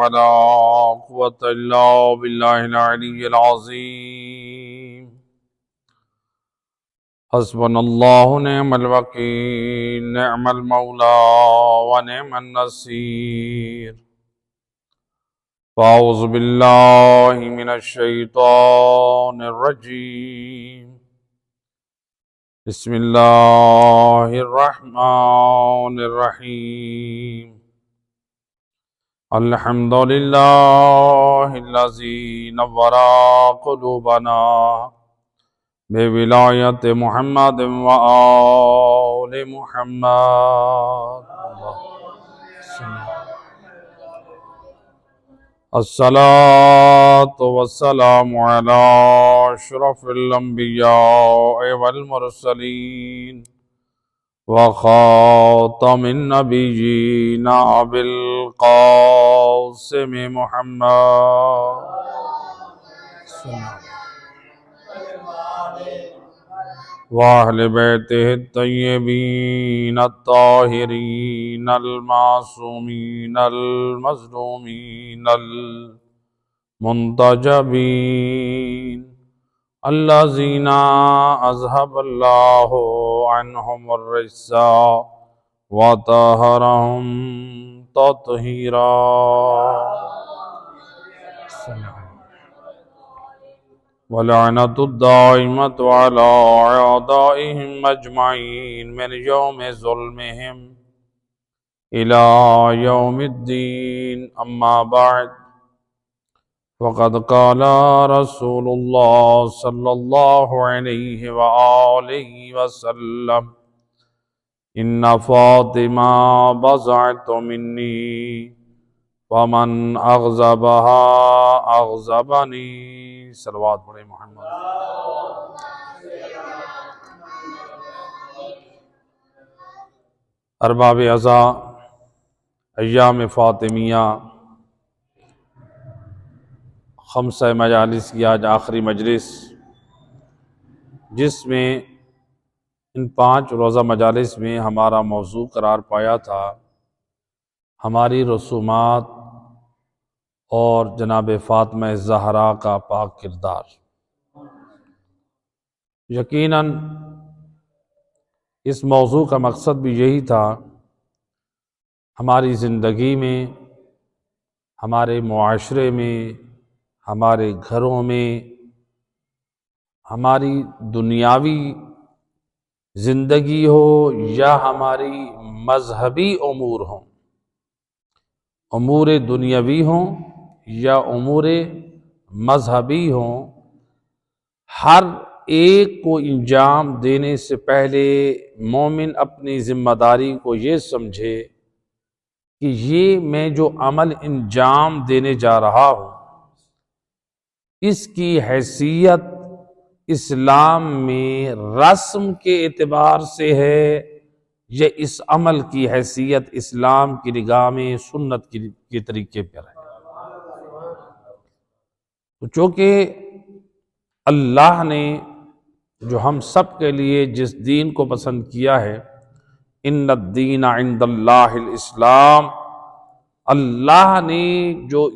ولا قوة إلا بالله العلي العظيم حسبنا الله ونعم الوكيل نعم المولى ونعم النصير فأعوذ بالله من الشيطان الرجيم بسم الله الرحمن الرحيم الحمد لله الذي نور قلوبنا بولاية محمد وآل محمد الصلاة والسلام على أشرف الأنبياء والمرسلين وخاتم النبيين أبي القاسم محمد وأهل بيته الطيبين الطاهرين المعصومين المظلومين المنتجبين الذين أذهب الله عنهم الرجس وطهرهم تطهيرا ولعنة الدائمة على أعدائهم أجمعين من يوم ظلمهم إلى يوم الدين أما بعد وقد قال رسول الله صلى الله عليه وآله وسلم إن فاطمة بضعة مني ومن أغضبها أغضبني صلوات پڑھیں محمد ارباب عزا ایام فاطمیہ خمسہ مجالس کی آج آخری مجلس جس میں ان 5 روزہ مجالس میں ہمارا موضوع قرار پایا تھا ہماری رسومات اور جناب فاطمہ زہرا کا پاک کردار۔ یقیناً اس موضوع کا مقصد بھی یہی تھا ہماری زندگی میں، ہمارے معاشرے میں، ہمارے گھروں میں، ہماری دنیاوی زندگی ہو یا ہماری مذہبی امور ہوں، امور دنیاوی ہوں یا امور مذہبی ہوں، ہر ایک کو انجام دینے سے پہلے مومن اپنی ذمہ داری کو یہ سمجھے کہ یہ میں جو عمل انجام دینے جا رہا ہوں اس کی حیثیت اسلام میں رسم کے اعتبار سے ہے یا اس عمل کی حیثیت اسلام کی نگاہ میں سنت کے طریقے پر ہے۔ تو چونکہ اللہ نے جو ہم سب کے لیے جس دین کو پسند کیا ہے، ان الدین عند اللہ الاسلام، اللہ نے جو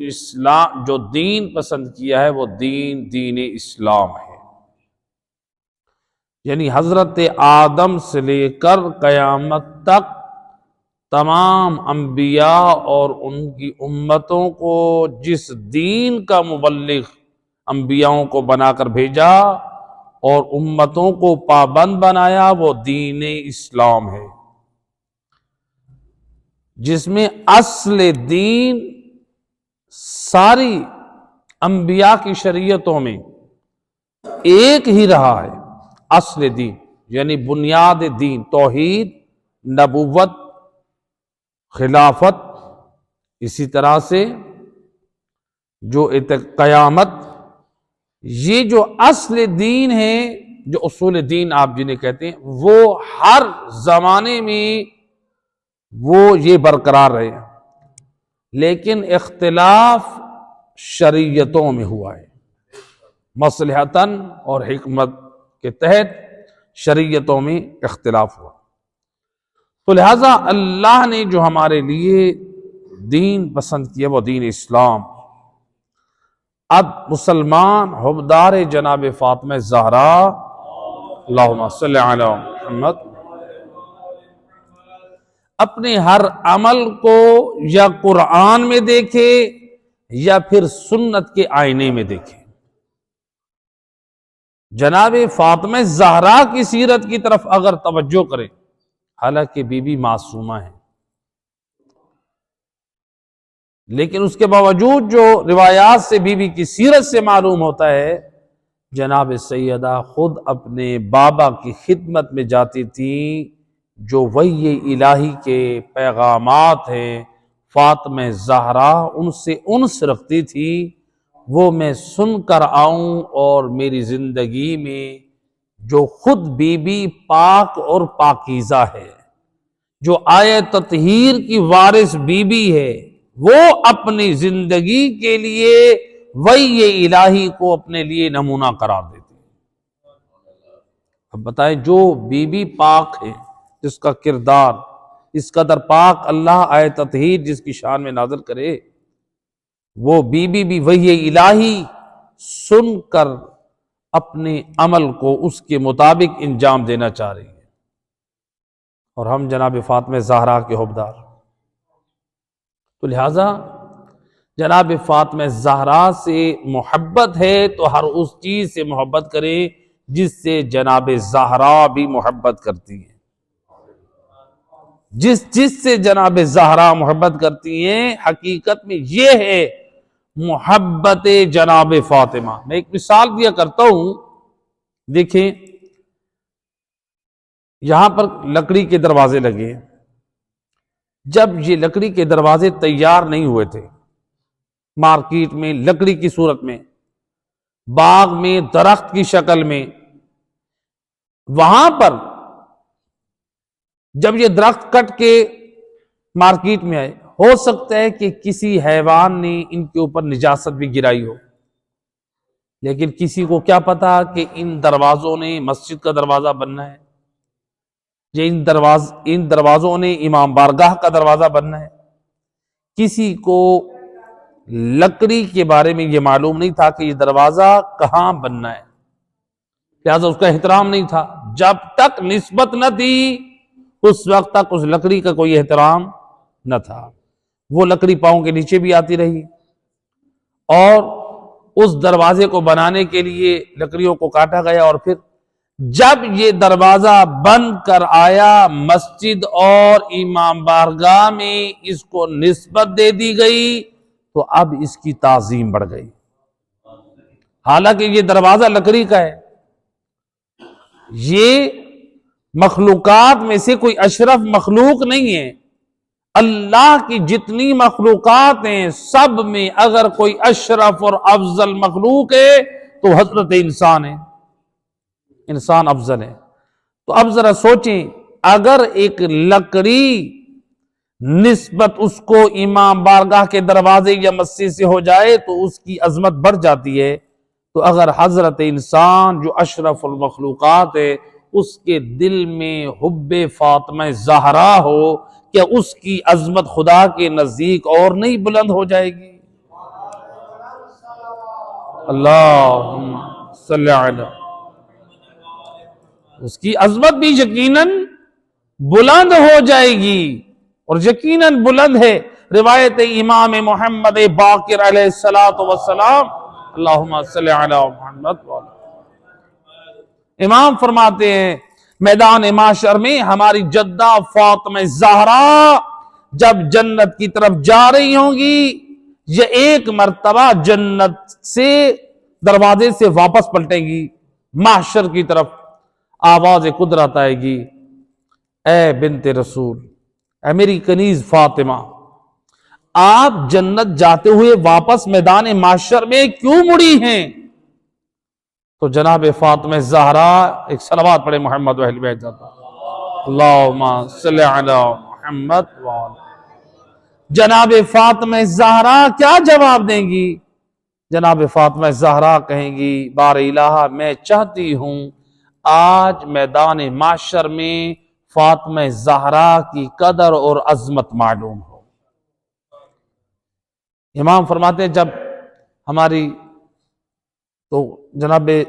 دین پسند کیا ہے وہ دین اسلام ہے، یعنی حضرت آدم سے لے کر قیامت تک تمام انبیاء اور ان کی امتوں کو جس دین کا مبلغ انبیاءوں کو بنا کر بھیجا اور امتوں کو پابند بنایا وہ دین اسلام ہے، جس میں اصل دین ساری انبیاء کی شریعتوں میں ایک ہی رہا ہے۔ اصل دین یعنی بنیاد دین، توحید، نبوت، خلافت، اسی طرح سے جو قیامت، یہ جو اصل دین ہے، جو اصول دین آپ جنہیں کہتے ہیں، وہ ہر زمانے میں وہ یہ برقرار رہے، لیکن اختلاف شریعتوں میں ہوا ہے، مصلحتاً اور حکمت کے تحت شریعتوں میں اختلاف ہوا۔ تو لہٰذا اللہ نے جو ہمارے لیے دین پسند کیا، وہ دین اسلام۔ اب مسلمان حبدار جناب فاطمہ زہرا، اللہم صلی علی محمد، اپنے ہر عمل کو یا قرآن میں دیکھے یا پھر سنت کے آئینے میں دیکھے۔ جناب فاطمہ زہرا کی سیرت کی طرف اگر توجہ کریں، حالانکہ بی بی معصومہ ہے، لیکن اس کے باوجود جو روایات سے بی بی کی سیرت سے معلوم ہوتا ہے، جناب سیدہ خود اپنے بابا کی خدمت میں جاتی تھیں، جو وحی الہی کے پیغامات ہیں، فاطمہ زہرا ان سے انس رکھتی تھی، وہ میں سن کر آؤں، اور میری زندگی میں جو خود بی بی پاک اور پاکیزہ ہے، جو آیہ تطہیر کی وارث بی بی ہے، وہ اپنی زندگی کے لیے وحی الہی کو اپنے لیے نمونہ قرار دیتی ہے۔ اب بتائیں، جو بی بی پاک ہے، جس کا کردار اس قدر پاک اللہ آیہ تطہیر جس کی شان میں نازل کرے، وہ بی بی بھی وحی الہی سن کر اپنے عمل کو اس کے مطابق انجام دینا چاہ رہی ہے، اور ہم جناب فاطمہ زہرا کے حبدار۔ تو لہٰذا جناب فاطمہ زہرا سے محبت ہے تو ہر اس چیز سے محبت کریں جس سے جناب زہرا بھی محبت کرتی ہیں۔ جس سے جناب زہرا محبت کرتی ہیں، حقیقت میں یہ ہے محبت جناب فاطمہ۔ میں ایک مثال دیا کرتا ہوں، دیکھیں یہاں پر لکڑی کے دروازے لگے، جب یہ لکڑی کے دروازے تیار نہیں ہوئے تھے، مارکیٹ میں لکڑی کی صورت میں، باغ میں درخت کی شکل میں، وہاں پر جب یہ درخت کٹ کے مارکیٹ میں آئے، ہو سکتا ہے کہ کسی حیوان نے ان کے اوپر نجاست بھی گرائی ہو، لیکن کسی کو کیا پتا کہ ان دروازوں نے مسجد کا دروازہ بننا ہے، ان دروازوں نے امام بارگاہ کا دروازہ بننا ہے۔ کسی کو لکڑی کے بارے میں یہ معلوم نہیں تھا کہ یہ دروازہ کہاں بننا ہے، لہذا اس کا احترام نہیں تھا۔ جب تک نسبت نہ تھی، اس وقت تک اس لکڑی کا کوئی احترام نہ تھا، وہ لکڑی پاؤں کے نیچے بھی آتی رہی، اور اس دروازے کو بنانے کے لیے لکڑیوں کو کاٹا گیا، اور پھر جب یہ دروازہ بن کر آیا مسجد اور امام بارگاہ میں اس کو نسبت دے دی گئی، تو اب اس کی تعظیم بڑھ گئی، حالانکہ یہ دروازہ لکڑی کا ہے، یہ مخلوقات میں سے کوئی اشرف مخلوق نہیں ہے۔ اللہ کی جتنی مخلوقات ہیں سب میں اگر کوئی اشرف اور افضل مخلوق ہے تو حضرت انسان ہے، انسان افضل ہے۔ تو اب ذرا سوچیں، اگر ایک لکڑی نسبت اس کو امام بارگاہ کے دروازے یا مسجد سے ہو جائے تو اس کی عظمت بڑھ جاتی ہے، تو اگر حضرت انسان جو اشرف المخلوقات ہے اس کے دل میں حب فاطمہ زہرا ہو، کیا اس کی عظمت خدا کے نزدیک اور نہیں بلند ہو جائے گی؟ اللہم صلی علی، اس کی عظمت بھی یقیناً بلند ہو جائے گی، اور یقیناً بلند ہے۔ روایت امام محمد باقر علیہ السلام، اللہم صلی علی محمد، امام فرماتے ہیں میدان معاشر میں ہماری جدہ فاطمہ زہرا جب جنت کی طرف جا رہی ہوں گی، یہ ایک مرتبہ جنت سے دروازے سے واپس پلٹیں گی، محشر کی طرف آواز قدرت آئے گی، اے بنت رسول، اے میری کنیز فاطمہ، آپ جنت جاتے ہوئے واپس میدان محشر میں کیوں مڑی ہیں؟ تو جناب فاطمہ زہرا ایک صلوات پڑھے محمد و اہل بیت جاتا، اللہم صلی علی محمد وآلہ۔ جناب فاطمہ زہرا کیا جواب دیں گی؟ جناب فاطمہ زہرا کہیں گی، بار الہ میں چاہتی ہوں آج میدان محشر میں فاطمہ زہرا کی قدر اور عظمت معلوم ہو۔ امام فرماتے ہیں جب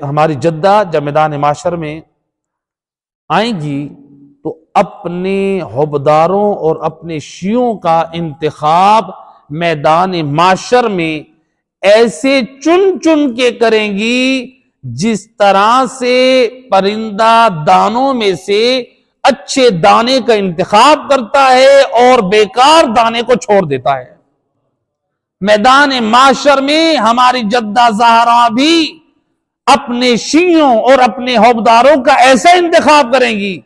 ہماری جدہ جب میدان معاشر میں آئیں گی تو اپنے حبداروں اور اپنے شیعوں کا انتخاب میدان معاشر میں ایسے چن چن کے کریں گی جس طرح سے پرندہ دانوں میں سے اچھے دانے کا انتخاب کرتا ہے اور بیکار دانے کو چھوڑ دیتا ہے۔ میدان معاشر میں ہماری جدہ زہرا بھی اپنے شیعوں اور اپنے حوبداروں کا ایسا انتخاب کریں گی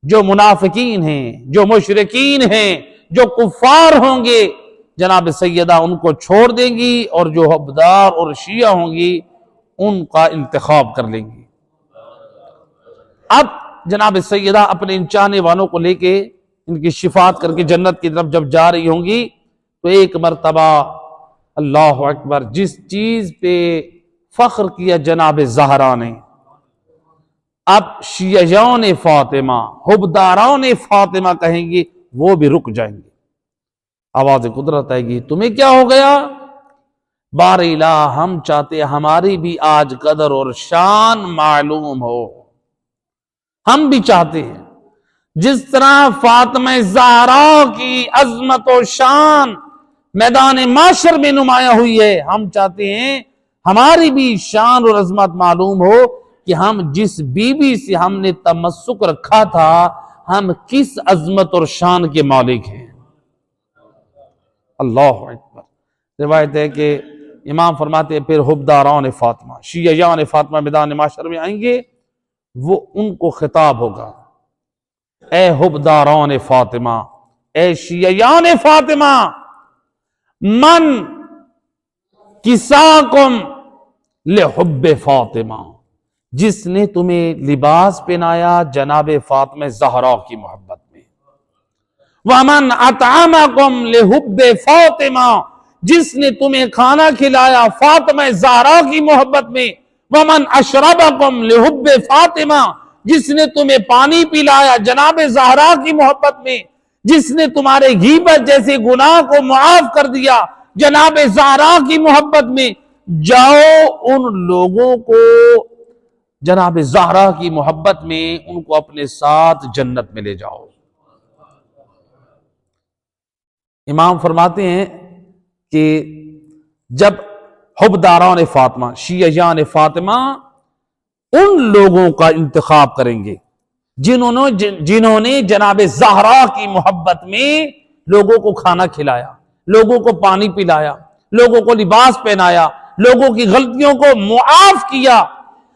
جو منافقین ہیں، جو مشرکین ہیں، جو کفار ہوں گے، جناب سیدہ ان کو چھوڑ دیں گی اور جو حوبدار اور شیعہ ہوں گی ان کا انتخاب کر لیں گی۔ اب جناب سیدہ اپنے ان چاہنے والوں کو لے کے ان کی شفاعت کر کے جنت کی طرف جب جا رہی ہوں گی تو ایک مرتبہ اللہ اکبر جس چیز پہ فخر کیا جناب زہرا نے، اب شیعیان فاطمہ حبداران فاطمہ کہیں گی وہ بھی رک جائیں گے۔ آواز قدرت آئے گی تمہیں کیا ہو گیا؟ بار الہ ہم چاہتے ہماری بھی آج قدر اور شان معلوم ہو، ہم بھی چاہتے ہیں جس طرح فاطمہ زہرا کی عظمت و شان میدان معاشر میں نمایاں ہوئی ہے، ہم چاہتے ہیں ہماری بھی شان اور عظمت معلوم ہو کہ ہم جس بیوی سے ہم نے تمسک رکھا تھا ہم کس عظمت اور شان کے مالک ہیں۔ اللہ اکبر۔ روایت ہے کہ امام فرماتے ہیں پھر حبداران فاطمہ شیعیان فاطمہ میدان معاشر میں آئیں گے، وہ ان کو خطاب ہوگا، اے حبداران فاطمہ، اے شیعیان فاطمہ، من کساکم لحب فاطمہ، جس نے تمہیں لباس پہنایا جناب فاطمہ زہرا کی محبت میں، وَمَنْ أَطْعَمَكُمْ لِحُبِّ فاطمہ، جس نے تمہیں کھانا کھلایا فاطمہ زہرا کی محبت میں، وَمَنْ أَشْرَبَكُمْ لِحُبِّ فاطمہ، جس نے تمہیں پانی پلایا جناب زہرا کی محبت میں، جس نے تمہارے غیبت جیسے گناہ کو معاف کر دیا جناب زہرا کی محبت میں، جاؤ ان لوگوں کو جناب زہرا کی محبت میں ان کو اپنے ساتھ جنت میں لے جاؤ۔ امام فرماتے ہیں کہ جب حبداران فاطمہ شیعیان فاطمہ ان لوگوں کا انتخاب کریں گے جنہوں نے جناب زہرا کی محبت میں لوگوں کو کھانا کھلایا، لوگوں کو پانی پلایا، لوگوں کو لباس پہنایا، لوگوں کی غلطیوں کو معاف کیا،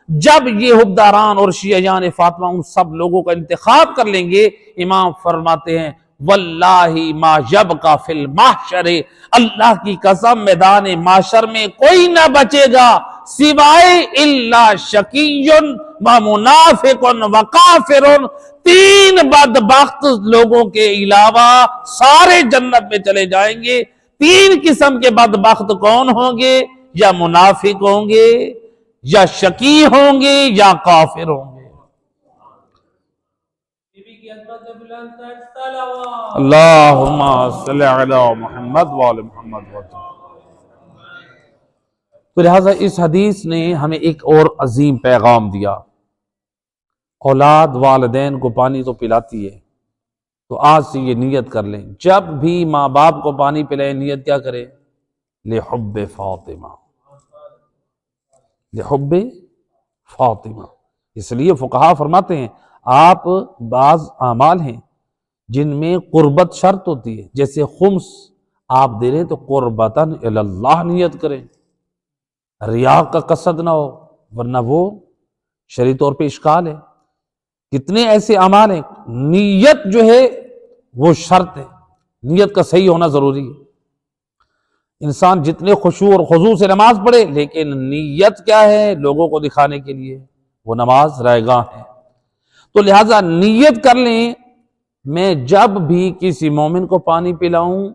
جب یہ حبداران اور شیعیان فاطمہ ان سب لوگوں کا انتخاب کر لیں گے، امام فرماتے ہیں واللہ ما یبقی فی المحشر، اللہ کی قسم میدان معاشر میں کوئی نہ بچے گا سوائے الا شقی و منافق و کافر، تین بدبخت لوگوں کے علاوہ سارے جنت میں چلے جائیں گے۔ تین قسم کے بدبخت کون ہوں گے؟ یا منافق ہوں گے، یا شقی ہوں گے، یا کافر ہوں گے۔ اللہم صلی علی محمد وآل محمد۔ تو لہٰذا اس حدیث نے ہمیں ایک اور عظیم پیغام دیا، اولاد والدین کو پانی تو پلاتی ہے، تو آج سے یہ نیت کر لیں جب بھی ماں باپ کو پانی پلائیں نیت کیا کریں؟ لحب فاطمہ، لحب فاطمہ۔ اس لیے فقہا فرماتے ہیں آپ بعض اعمال ہیں جن میں قربت شرط ہوتی ہے، جیسے خمس آپ دے رہے تو قربتاً اللہ نیت کریں، ریا کا قصد نہ ہو، ورنہ وہ شرعی طور پہ اشکال ہے۔ کتنے ایسے اعمال ہیں نیت جو ہے وہ شرط ہے، نیت کا صحیح ہونا ضروری ہے۔ انسان جتنے خشوع اور خضوع سے نماز پڑھے لیکن نیت کیا ہے؟ لوگوں کو دکھانے کے لیے، وہ نماز رائے گاہ ہے۔ تو لہٰذا نیت کر لیں میں جب بھی کسی مومن کو پانی پلاؤں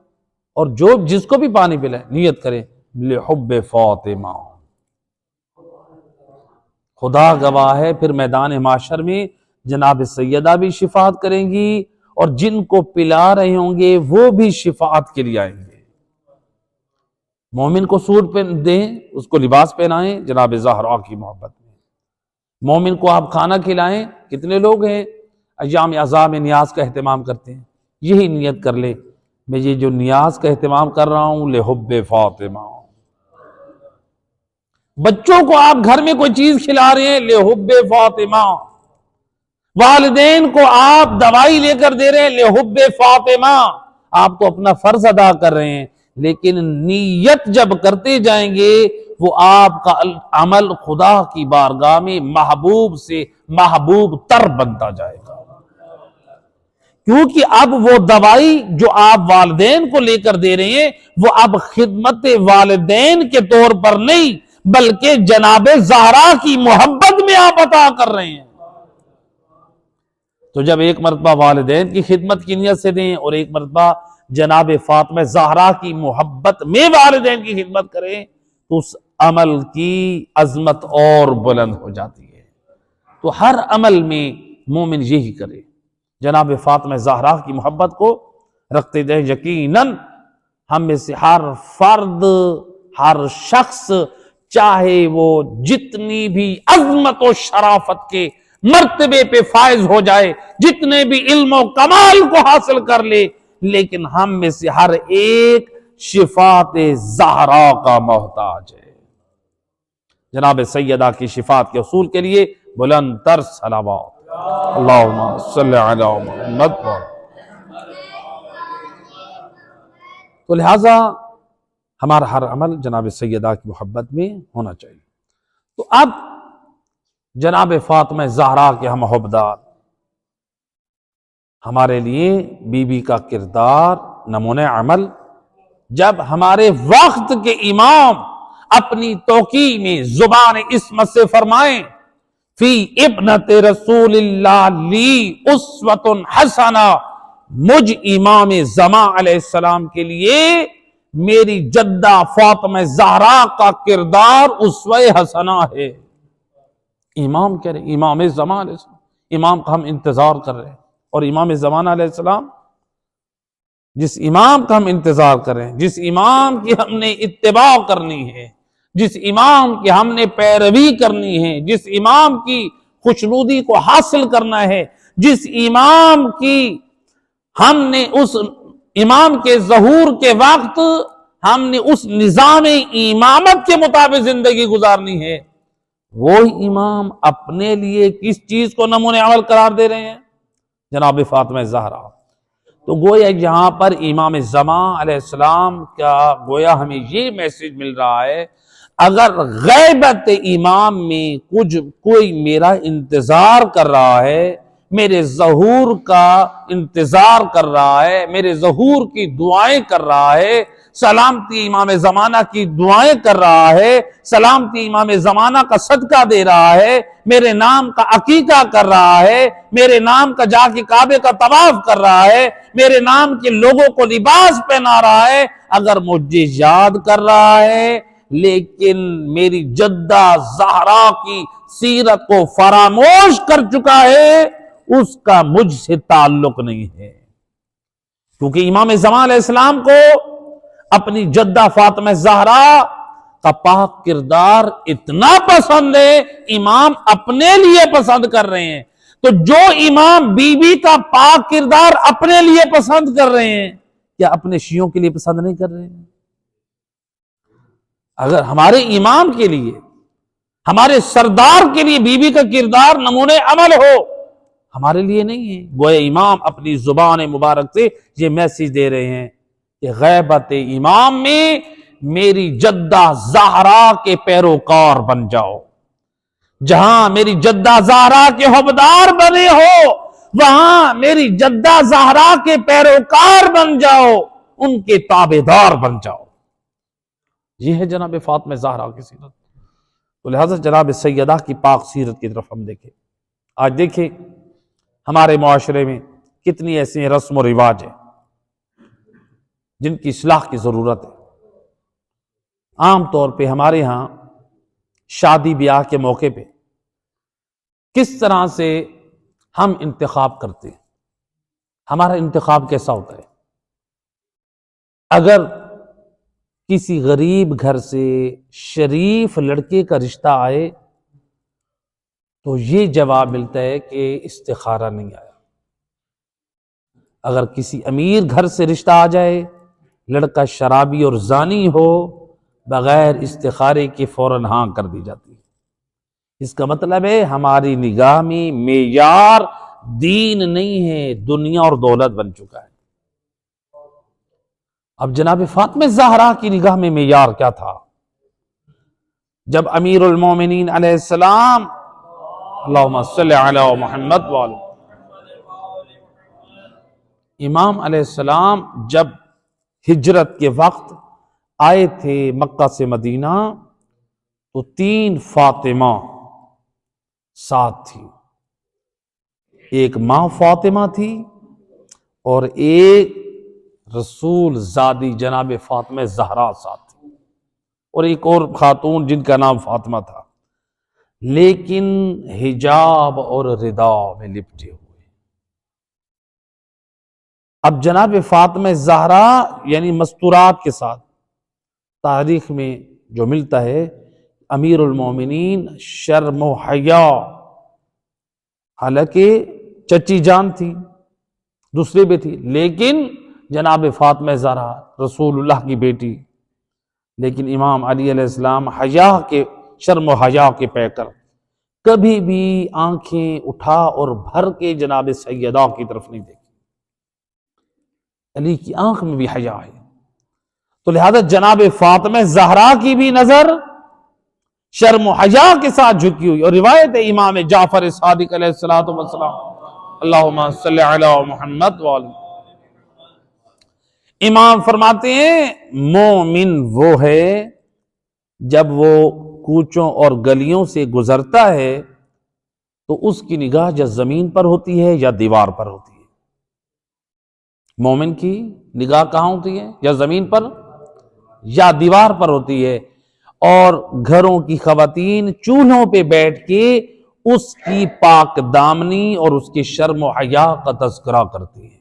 اور جس کو بھی پانی پلائے نیت کریں لحب فاطمہ۔ خدا گواہ ہے پھر میدان معاشر میں جناب سیدہ بھی شفاعت کریں گی اور جن کو پلا رہے ہوں گے وہ بھی شفاعت کے لیے آئیں گے۔ مومن کو سوٹ پہن دیں، اس کو لباس پہنائیں جناب زہرا کی محبت میں۔ مومن کو آپ کھانا کھلائیں۔ کتنے لوگ ہیں ایام عزا میں نیاز کا اہتمام کرتے ہیں؟ یہی نیت کر لے، میں یہ جو نیاز کا اہتمام کر رہا ہوں لحب فاطمہ۔ بچوں کو آپ گھر میں کوئی چیز کھلا رہے ہیں لحب فاطمہ۔ والدین کو آپ دوائی لے کر دے رہے ہیں لحب فاطمہ۔ آپ تو اپنا فرض ادا کر رہے ہیں، لیکن نیت جب کرتے جائیں گے وہ آپ کا عمل خدا کی بارگاہ میں محبوب سے محبوب تر بنتا جائے گا، کیونکہ اب وہ دوائی جو آپ والدین کو لے کر دے رہے ہیں وہ اب خدمت والدین کے طور پر نہیں بلکہ جناب زہرا کی محبت میں آپ عطا کر رہے ہیں۔ تو جب ایک مرتبہ والدین کی خدمت کی نیت سے دیں اور ایک مرتبہ جناب فاطمہ زہرا کی محبت میں والدین کی خدمت کریں تو اس عمل کی عظمت اور بلند ہو جاتی ہے۔ تو ہر عمل میں مومن یہی کرے، جناب فاطمہ زہرا کی محبت کو رکھتے جائیں۔ یقیناً ہم میں سے ہر فرد، ہر شخص، چاہے وہ جتنی بھی عظمت و شرافت کے مرتبے پہ فائز ہو جائے، جتنے بھی علم و کمال کو حاصل کر لے، لیکن ہم میں سے ہر ایک شفاعت زہرا کا محتاج ہے۔ جناب سیدہ کی شفاعت کے حصول کے لیے بلند تر صلوات، اللہم صلی علی محمد۔ تو لہذا ہمارا ہر عمل جناب سیدہ کی محبت میں ہونا چاہیے۔ تو اب جناب فاطمہ زہرا کے ہم محبدار، ہمارے لیے بی بی کا کردار، نمونہ عمل، جب ہمارے وقت کے امام اپنی توقیع میں زبان عصمت سے فرمائیں فی ابنت رسول اللہ لی اسوۃ حسنہ، مجھ امام زمان علیہ السلام کے لیے میری جدہ فاطمہ زہرا کا کردار اسوہ حسنہ ہے۔ امام کہہ رہے، امام زمان علیہ السلام، امام کا ہم انتظار کر رہے ہیں، اور امام زمان علیہ السلام جس امام کا ہم انتظار کر رہے ہیں، جس امام کی ہم نے اتباع کرنی ہے، جس امام کی ہم نے پیروی کرنی ہے، جس امام کی خوشنودی کو حاصل کرنا ہے، جس امام کی ہم نے اس امام کے ظہور کے وقت ہم نے اس نظام امامت کے مطابق زندگی گزارنی ہے، وہ امام اپنے لیے کس چیز کو نمونہ عمل قرار دے رہے ہیں؟ جناب فاطمہ زہرا۔ تو گویا یہاں پر امام زمان علیہ السلام کا گویا ہمیں یہ میسج مل رہا ہے، اگر غیبت امام میں کوئی میرا انتظار کر رہا ہے، میرے ظہور کا انتظار کر رہا ہے، میرے ظہور کی دعائیں کر رہا ہے، سلامتی امام زمانہ کی دعائیں کر رہا ہے، سلامتی امام زمانہ کا صدقہ دے رہا ہے، میرے نام کا عقیقہ کر رہا ہے، میرے نام کا جا کے کعبے کا طواف کر رہا ہے، میرے نام کے لوگوں کو لباس پہنا رہا ہے، اگر مجھے یاد کر رہا ہے لیکن میری جدہ زہرا کی سیرت کو فراموش کر چکا ہے، اس کا مجھ سے تعلق نہیں ہے۔ کیونکہ امام زمان علیہ السلام کو اپنی جدہ فاطمہ زہرا کا پاک کردار اتنا پسند ہے، امام اپنے لیے پسند کر رہے ہیں۔ تو جو امام بی بی کا پاک کردار اپنے لیے پسند کر رہے ہیں، کیا اپنے شیعوں کے لیے پسند نہیں کر رہے ہیں؟ اگر ہمارے امام کے لیے، ہمارے سردار کے لیے بی بی کا کردار نمونہ عمل ہو، ہمارے لیے نہیں ہے۔ گویا امام اپنی زبان مبارک سے یہ میسج دے رہے ہیں کہ غیبت امام میں میری جدہ زہرا کے پیروکار بن جاؤ۔ جہاں میری جدہ زہرا کے حبدار بنے ہو، وہاں میری جدہ زہرا کے پیروکار بن جاؤ، ان کے تابعدار بن جاؤ۔ یہ ہے جناب فاطمہ زہرا کی سیرت۔ تو لہذا جناب سیدہ کی پاک سیرت کی طرف ہم دیکھیں۔ آج دیکھیں ہمارے معاشرے میں کتنی ایسی رسم و رواج ہیں جن کی اصلاح کی ضرورت ہے۔ عام طور پہ ہمارے ہاں شادی بیاہ کے موقع پہ کس طرح سے ہم انتخاب کرتے ہیں، ہمارا انتخاب کیسا ہوتا ہے؟ اگر کسی غریب گھر سے شریف لڑکے کا رشتہ آئے تو یہ جواب ملتا ہے کہ استخارہ نہیں آیا۔ اگر کسی امیر گھر سے رشتہ آ جائے، لڑکا شرابی اور زانی ہو، بغیر استخارے کے فوراً ہاں کر دی جاتی ہے۔ اس کا مطلب ہے ہماری نگاہ میں معیار دین نہیں ہے، دنیا اور دولت بن چکا ہے۔ اب جناب فاطمہ زہرا کی نگاہ میں معیار کیا تھا؟ جب امیر المومنین علیہ السلام، اللہم صلی علی محمد وعلی، امام علیہ السلام جب ہجرت کے وقت آئے تھے مکہ سے مدینہ تو 3 فاطمہ ساتھ تھی۔ ایک ماں فاطمہ تھی اور ایک رسول زادی جناب فاطمہ زہرا ساتھ تھی، اور ایک اور خاتون جن کا نام فاطمہ تھا، لیکن حجاب اور ردا میں لپٹے ہوئے۔ اب جناب فاطمہ زہرا یعنی مستورات کے ساتھ تاریخ میں جو ملتا ہے، امیر المومنین شرم و حیا، حالانکہ چچی جان تھی، دوسرے بھی تھی، لیکن جناب فاطمہ زہرا رسول اللہ کی بیٹی، لیکن امام علی علیہ السلام حیا کے، شرم و حیا کے پیکر، کبھی بھی آنکھیں اٹھا اور بھر کے جناب سیدہ کی طرف نہیں دیکھی۔ علی کی آنکھ میں بھی حیا ہے، تو لہذا جناب فاطمہ زہرا کی بھی نظر شرم و حیا کے ساتھ جھکی ہوئی۔ اور روایت ہے امام جعفر صادق علیہ السلام، اللہم صلی علی محمد وعلی، امام فرماتے ہیں مومن وہ ہے جب وہ کوچوں اور گلیوں سے گزرتا ہے تو اس کی نگاہ یا زمین پر ہوتی ہے یا دیوار پر ہوتی ہے۔ مومن کی نگاہ کہاں ہوتی ہے؟ یا زمین پر یا دیوار پر ہوتی ہے۔ اور گھروں کی خواتین چولہوں پہ بیٹھ کے اس کی پاک دامنی اور اس کے شرم و حیا کا تذکرہ کرتی ہیں۔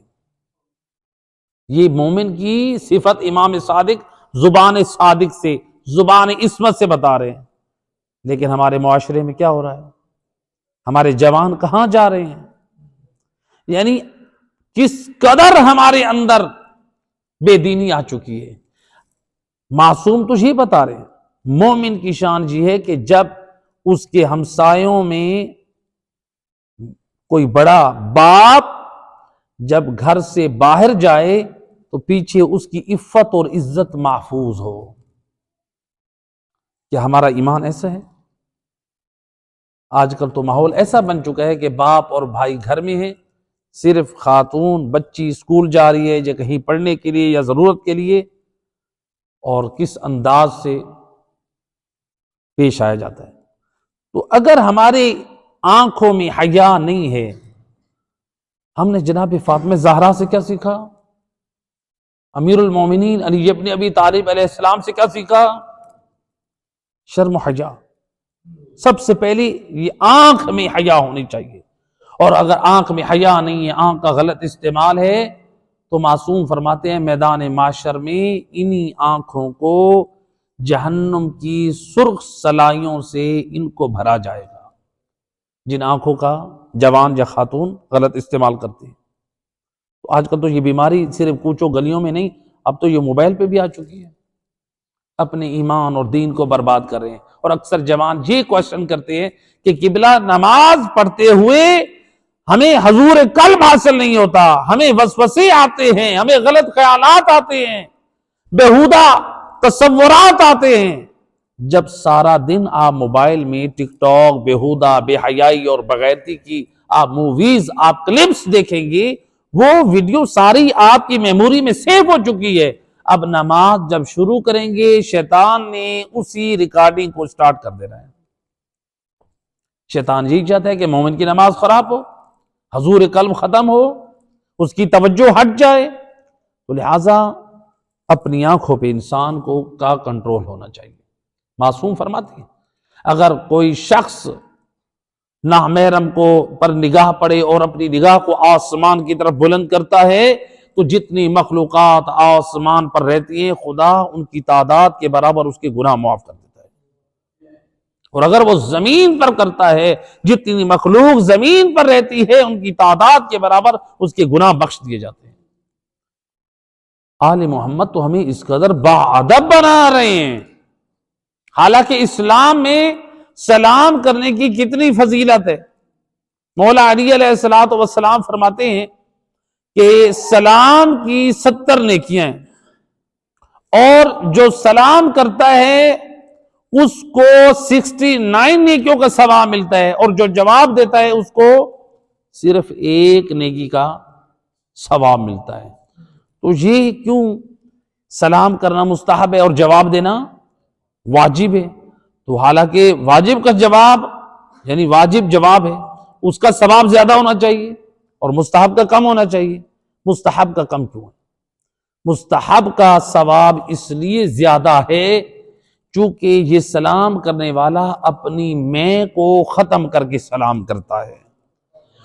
یہ مومن کی صفت امام صادق زبان صادق سے، زبان عصمت سے بتا رہے ہیں۔ لیکن ہمارے معاشرے میں کیا ہو رہا ہے؟ ہمارے جوان کہاں جا رہے ہیں؟ یعنی کس قدر ہمارے اندر بے دینی آ چکی ہے۔ معصوم تو یہ بتا رہے ہیں، مومن کی شان یہ ہے کہ جب اس کے ہمسایوں میں کوئی بڑا باپ جب گھر سے باہر جائے تو پیچھے اس کی عفت اور عزت محفوظ ہو۔ کیا ہمارا ایمان ایسا ہے؟ آج کل تو ماحول ایسا بن چکا ہے کہ باپ اور بھائی گھر میں ہیں، صرف خاتون بچی اسکول جا رہی ہے یا کہیں پڑھنے کے لیے یا ضرورت کے لیے، اور کس انداز سے پیش آیا جاتا ہے۔ تو اگر ہمارے آنکھوں میں حیا نہیں ہے، ہم نے جناب فاطمہ زہرا سے کیا سیکھا؟ امیر المومنین علی ابن ابی طالب علیہ السلام سے کیا سیکھا؟ شرم و حیا۔ سب سے پہلے یہ آنکھ میں حیا ہونی چاہیے، اور اگر آنکھ میں حیا نہیں ہے، آنکھ کا غلط استعمال ہے، تو معصوم فرماتے ہیں میدان معاشر میں انہی آنکھوں کو جہنم کی سرخ سلائیوں سے ان کو بھرا جائے گا، جن آنکھوں کا جوان یا خاتون غلط استعمال کرتے ہیں۔ تو آج کل تو یہ بیماری صرف کوچوں گلیوں میں نہیں، اب تو یہ موبائل پہ بھی آ چکی ہے۔ اپنے ایمان اور دین کو برباد کر رہے ہیں، اور اکثر جوان یہ کوشچن کرتے ہیں کہ قبلہ نماز پڑھتے ہوئے ہمیں حضور قلب حاصل نہیں ہوتا، ہمیں وسوسے آتے ہیں، ہمیں غلط خیالات آتے ہیں، بیہودہ تصورات آتے ہیں۔ جب سارا دن آپ موبائل میں ٹک ٹاک، بیہودہ، بے حیائی اور بغیرتی کی آپ موویز، آپ کلپس دیکھیں گے، وہ ویڈیو ساری آپ کی میموری میں سیو ہو چکی ہے۔ اب نماز جب شروع کریں گے، شیطان نے اسی ریکارڈنگ کو سٹارٹ کر دینا ہے۔ شیطان یہی چاہتا ہے کہ مومن کی نماز خراب ہو، حضور قلب ختم ہو، اس کی توجہ ہٹ جائے۔ تو لہٰذا اپنی آنکھوں پہ انسان کو کا کنٹرول ہونا چاہیے۔ معصوم فرماتے ہیں اگر کوئی شخص نامحرم کو پر نگاہ پڑے اور اپنی نگاہ کو آسمان کی طرف بلند کرتا ہے تو جتنی مخلوقات آسمان پر رہتی ہیں خدا ان کی تعداد کے برابر اس کے گناہ معاف کر دیتا ہے، اور اگر وہ زمین پر کرتا ہے جتنی مخلوق زمین پر رہتی ہے ان کی تعداد کے برابر اس کے گناہ بخش دیے جاتے ہیں۔ آل محمد تو ہمیں اس قدر باادب بنا رہے ہیں، حالانکہ اسلام میں سلام کرنے کی کتنی فضیلت ہے۔ مولا علی علیہ السلام فرماتے ہیں کہ سلام کی 70 نیکیاں ہیں، اور جو سلام کرتا ہے اس کو 69 نیکیوں کا ثواب ملتا ہے، اور جو جواب دیتا ہے اس کو صرف 1 نیکی کا ثواب ملتا ہے۔ تو یہ کیوں سلام کرنا مستحب ہے اور جواب دینا واجب ہے؟ تو حالانکہ واجب کا جواب یعنی واجب جواب ہے، اس کا ثواب زیادہ ہونا چاہیے اور مستحب کا کم ہونا چاہیے۔ مستحب کا کم کیوں ہے؟ مستحب کا ثواب اس لیے زیادہ ہے چونکہ یہ سلام کرنے والا اپنی میں کو ختم کر کے سلام کرتا ہے،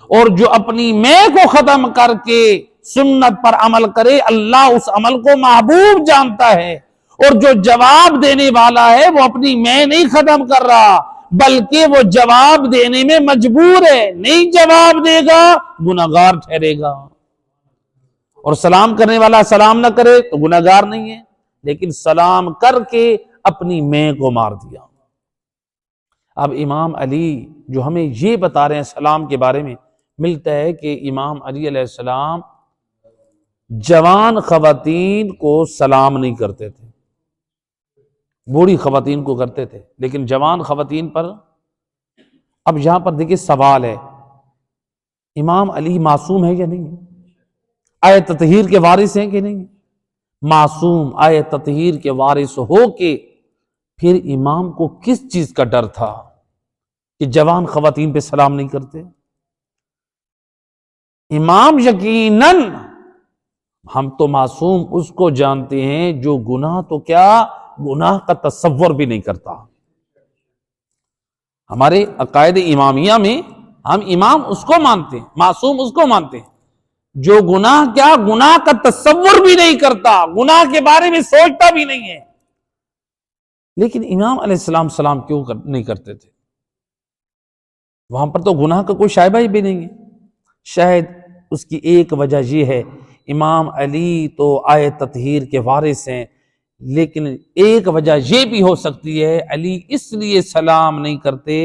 اور جو اپنی میں کو ختم کر کے سنت پر عمل کرے اللہ اس عمل کو محبوب جانتا ہے، اور جو جواب دینے والا ہے وہ اپنی میں نہیں ختم کر رہا بلکہ وہ جواب دینے میں مجبور ہے، نہیں جواب دے گا گناہگار ٹھہرے گا، اور سلام کرنے والا سلام نہ کرے تو گناہگار نہیں ہے، لیکن سلام کر کے اپنی میں کو مار دیا۔ اب امام علی جو ہمیں یہ بتا رہے ہیں سلام کے بارے میں، ملتا ہے کہ امام علی علیہ السلام جوان خواتین کو سلام نہیں کرتے تھے، بوڑھی خواتین کو کرتے تھے، لیکن جوان خواتین پر اب یہاں پر دیکھیں سوال ہے، امام علی معصوم ہے یا نہیں ہے؟ آئے تطہیر کے وارث ہیں کہ نہیں؟ معصوم آئے تطہیر کے وارث ہو کے پھر امام کو کس چیز کا ڈر تھا کہ جوان خواتین پہ سلام نہیں کرتے؟ امام یقیناً ہم تو معصوم اس کو جانتے ہیں جو گناہ تو کیا گناہ کا تصور بھی نہیں کرتا۔ ہمارے عقائد امامیہ میں ہم امام اس کو مانتے ہیں، معصوم اس کو مانتے ہیں جو گناہ کیا گناہ کا تصور بھی نہیں کرتا، گناہ کے بارے میں سوچتا بھی نہیں ہے۔ لیکن امام علیہ السلام سلام کیوں نہیں کرتے تھے؟ وہاں پر تو گناہ کا کوئی شائبہ ہی بھی نہیں ہے۔ شاید اس کی ایک وجہ یہ ہے، امام علی تو آئے تطہیر کے وارث ہیں، لیکن ایک وجہ یہ بھی ہو سکتی ہے علی اس لیے سلام نہیں کرتے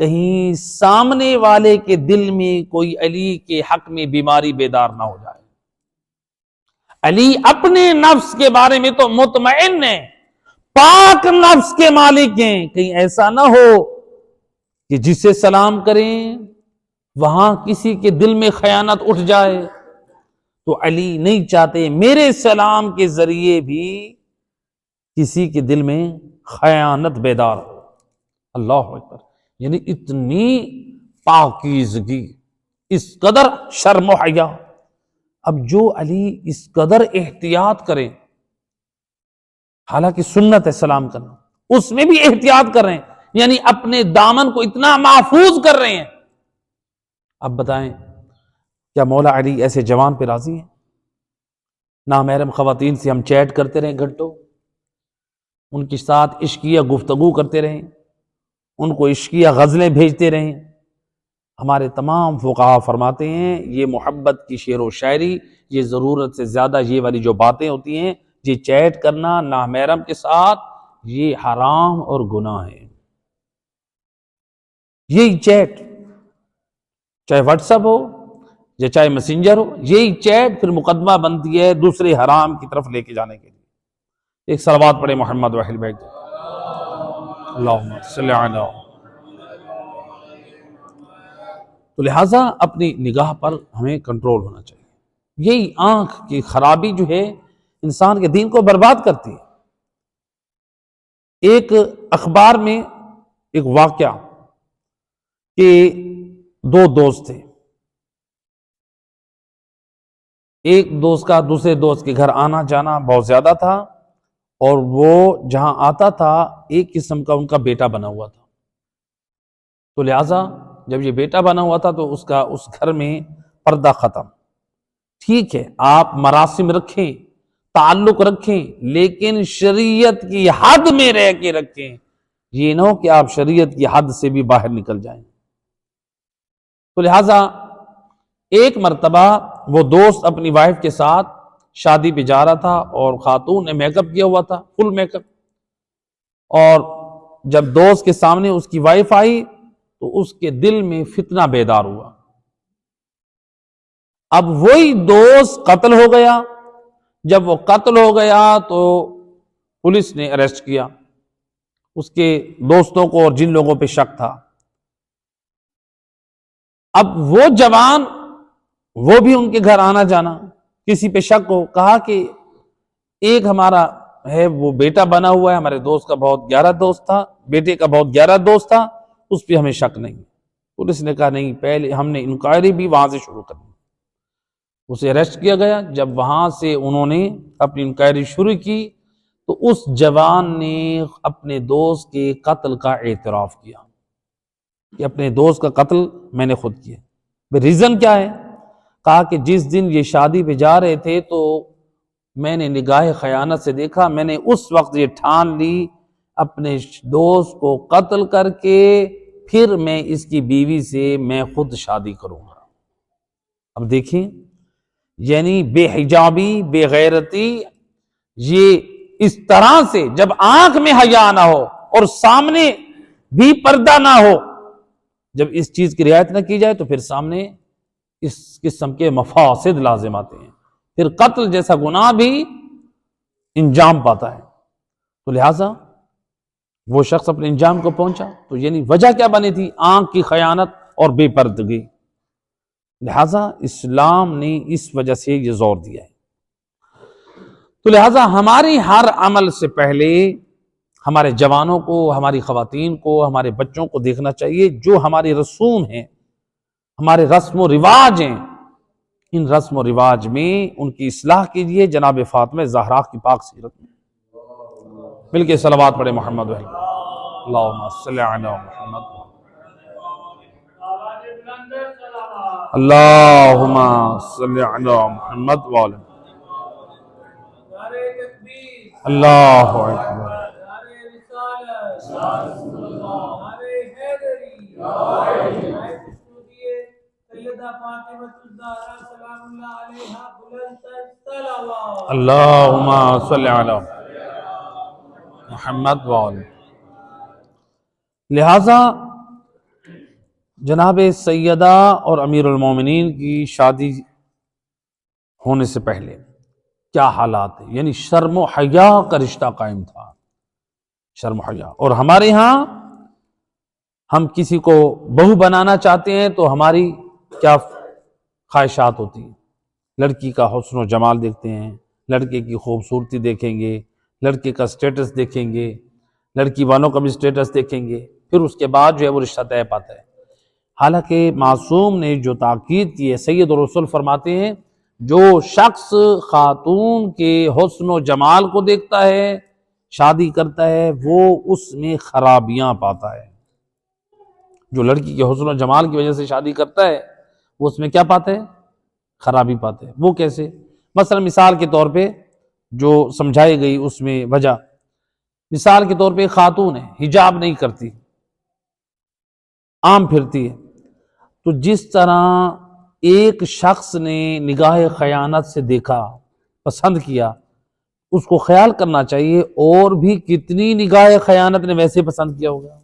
کہیں سامنے والے کے دل میں کوئی علی کے حق میں بیماری بیدار نہ ہو جائے۔ علی اپنے نفس کے بارے میں تو مطمئن ہے، پاک نفس کے مالک ہیں، کہیں ایسا نہ ہو کہ جسے سلام کریں وہاں کسی کے دل میں خیانت اٹھ جائے۔ تو علی نہیں چاہتے میرے سلام کے ذریعے بھی کسی کے دل میں خیانت بیدار ہو۔ اللہ اکبر، یعنی اتنی پاکیزگی، اس قدر شرم و حیا۔ اب جو علی اس قدر احتیاط کریں، حالانکہ سنت ہے سلام کرنا، اس میں بھی احتیاط کر رہے ہیں، یعنی اپنے دامن کو اتنا محفوظ کر رہے ہیں۔ اب بتائیں کیا مولا علی ایسے جوان پہ راضی ہیں؟ نامحرم خواتین سے ہم چیٹ کرتے رہیں گھنٹوں، ان کے ساتھ عشقیہ گفتگو کرتے رہیں، ان کو عشقیہ غزلیں بھیجتے رہیں؟ ہمارے تمام فقہا فرماتے ہیں یہ محبت کی شعر و شاعری، یہ ضرورت سے زیادہ یہ والی جو باتیں ہوتی ہیں، یہ چیٹ کرنا نامحرم کے ساتھ، یہ حرام اور گناہ ہے۔ یہی چیٹ چاہے واٹس ایپ ہو یا چاہے میسنجر ہو، یہی چیٹ پھر مقدمہ بنتی ہے دوسرے حرام کی طرف لے کے جانے کے لیے۔ ایک صلوات پڑھے محمد و اہل بیت، اللہم صلی علی۔ تو لہٰذا اپنی نگاہ پر ہمیں کنٹرول ہونا چاہیے۔ یہی آنکھ کی خرابی جو ہے انسان کے دین کو برباد کرتی ہے۔ ایک اخبار میں ایک واقعہ کہ 2 دوست تھے، ایک دوست کا دوسرے دوست کے گھر آنا جانا بہت زیادہ تھا، اور وہ جہاں آتا تھا ایک قسم کا ان کا بیٹا بنا ہوا تھا، تو لہٰذا جب یہ بیٹا بنا ہوا تھا تو اس کا اس گھر میں پردہ ختم، ٹھیک ہے آپ مراسم رکھیں، تعلق رکھیں، لیکن شریعت کی حد میں رہ کے رکھیں، یہ نہ ہو کہ آپ شریعت کی حد سے بھی باہر نکل جائیں۔ تو لہٰذا ایک مرتبہ وہ دوست اپنی وائف کے ساتھ شادی پہ جا رہا تھا اور خاتون نے میک اپ کیا ہوا تھا، فل میک اپ، اور جب دوست کے سامنے اس کی وائف آئی تو اس کے دل میں فتنہ بیدار ہوا۔ اب وہی دوست قتل ہو گیا۔ جب وہ قتل ہو گیا تو پولیس نے اریسٹ کیا اس کے دوستوں کو اور جن لوگوں پہ شک تھا۔ اب وہ جوان، وہ بھی ان کے گھر آنا جانا، کسی پہ شک ہو، کہا کہ ایک ہمارا ہے وہ بیٹا بنا ہوا ہے، ہمارے دوست کا بہت گہرا دوست تھا، بیٹے کا بہت گہرا دوست تھا، اس پہ ہمیں شک نہیں۔ پولیس نے کہا نہیں، پہلے ہم نے انکوائری بھی وہاں سے شروع کرنی۔ اسے اریسٹ کیا گیا۔ جب وہاں سے انہوں نے اپنی انکوائری شروع کی تو اس جوان نے اپنے دوست کے قتل کا اعتراف کیا کہ اپنے دوست کا قتل میں نے خود کیا۔ ریزن کیا ہے؟ کہا کہ جس دن یہ شادی پہ جا رہے تھے تو میں نے نگاہ خیانت سے دیکھا، میں نے اس وقت یہ ٹھان لی اپنے دوست کو قتل کر کے پھر میں اس کی بیوی سے میں خود شادی کروں گا۔ اب دیکھیں، یعنی بے حجابی، بے غیرتی، یہ اس طرح سے جب آنکھ میں حیا نہ ہو اور سامنے بھی پردہ نہ ہو، جب اس چیز کی رعایت نہ کی جائے تو پھر سامنے اس قسم کے مفاسد لازم آتے ہیں، پھر قتل جیسا گناہ بھی انجام پاتا ہے۔ تو لہٰذا وہ شخص اپنے انجام کو پہنچا، تو یعنی وجہ کیا بنی تھی؟ آنکھ کی خیانت اور بے پردگی۔ لہٰذا اسلام نے اس وجہ سے یہ زور دیا ہے۔ تو لہٰذا ہماری ہر عمل سے پہلے ہمارے جوانوں کو، ہماری خواتین کو، ہمارے بچوں کو دیکھنا چاہیے جو ہماری رسوم ہیں، ہمارے رسم و رواج ہیں، ان رسم و رواج میں ان کی اصلاح کیجیے جناب فاطمہ زہرا کی پاک سیرت میں۔ مل کے صلوات پڑھے محمد اللہم صلی علی محمد اللہم صلی علی محمد وعلی اللہ اکبر۔ اللہم صلی علی محمد وعلی۔ لہذا جناب سیدہ اور امیر المومنین کی شادی ہونے سے پہلے کیا حالات ہیں؟ یعنی شرم و حیا کا رشتہ قائم تھا، شرم و حیا۔ اور ہمارے ہاں ہم کسی کو بہو بنانا چاہتے ہیں تو ہماری کیا خواہشات ہوتی ہیں؟ لڑکی کا حسن و جمال دیکھتے ہیں، لڑکے کی خوبصورتی دیکھیں گے، لڑکے کا سٹیٹس دیکھیں گے، لڑکی والوں کا بھی سٹیٹس دیکھیں گے، پھر اس کے بعد جو ہے وہ رشتہ طے پاتا ہے۔ حالانکہ معصوم نے جو تاکید کی ہے، سید الرسول فرماتے ہیں جو شخص خاتون کے حسن و جمال کو دیکھتا ہے، شادی کرتا ہے، وہ اس میں خرابیاں پاتا ہے۔ جو لڑکی کے حسن و جمال کی وجہ سے شادی کرتا ہے وہ اس میں کیا پاتا ہے؟ خرابی پاتے ہیں۔ وہ کیسے؟ مثلا مثال کے طور پہ جو سمجھائی گئی اس میں وجہ، مثال کے طور پہ خاتون ہے، حجاب نہیں کرتی، عام پھرتی ہے، تو جس طرح ایک شخص نے نگاہ خیانت سے دیکھا، پسند کیا، اس کو خیال کرنا چاہیے اور بھی کتنی نگاہ خیانت نے ویسے پسند کیا ہوگا۔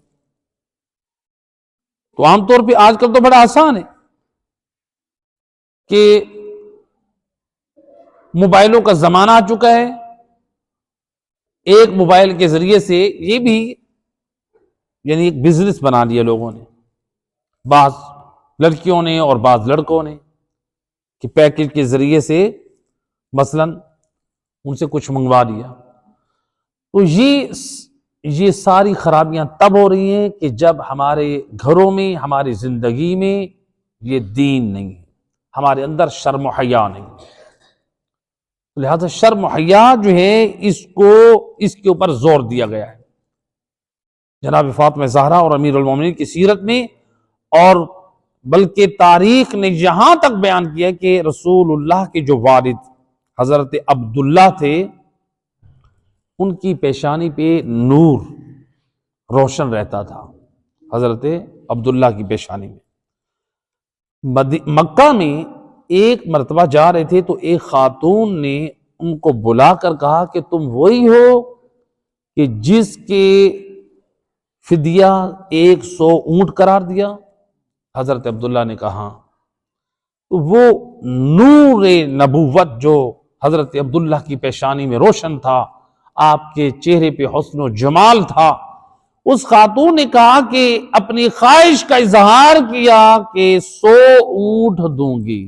تو عام طور پہ آج کل تو بڑا آسان ہے کہ موبائلوں کا زمانہ آ چکا ہے، ایک موبائل کے ذریعے سے یہ بھی یعنی ایک بزنس بنا لیا لوگوں نے، بعض لڑکیوں نے اور بعض لڑکوں نے، کہ پیکج کے ذریعے سے مثلا ان سے کچھ منگوا لیا۔ تو یہ ساری خرابیاں تب ہو رہی ہیں کہ جب ہمارے گھروں میں، ہماری زندگی میں یہ دین نہیں ہے، ہمارے اندر شرم و حیا نہیں ہے۔ لہذا شرم و حیا جو ہے اس کے اوپر زور دیا گیا ہے جناب فاطمہ زہرا اور امیر المومنین کی سیرت میں، اور بلکہ تاریخ نے یہاں تک بیان کیا کہ رسول اللہ کے جو والد حضرت عبداللہ تھے ان کی پیشانی پہ نور روشن رہتا تھا، حضرت عبداللہ کی پیشانی میں۔ مکہ میں ایک مرتبہ جا رہے تھے تو ایک خاتون نے ان کو بلا کر کہا کہ تم وہی ہو کہ جس کے فدیہ 100 اونٹ قرار دیا؟ حضرت عبداللہ نے کہا تو وہ نور نبوت جو حضرت عبداللہ کی پیشانی میں روشن تھا، آپ کے چہرے پہ حسن و جمال تھا، اس خاتون نے کہا کہ اپنی خواہش کا اظہار کیا کہ 100 اونٹ دوں گی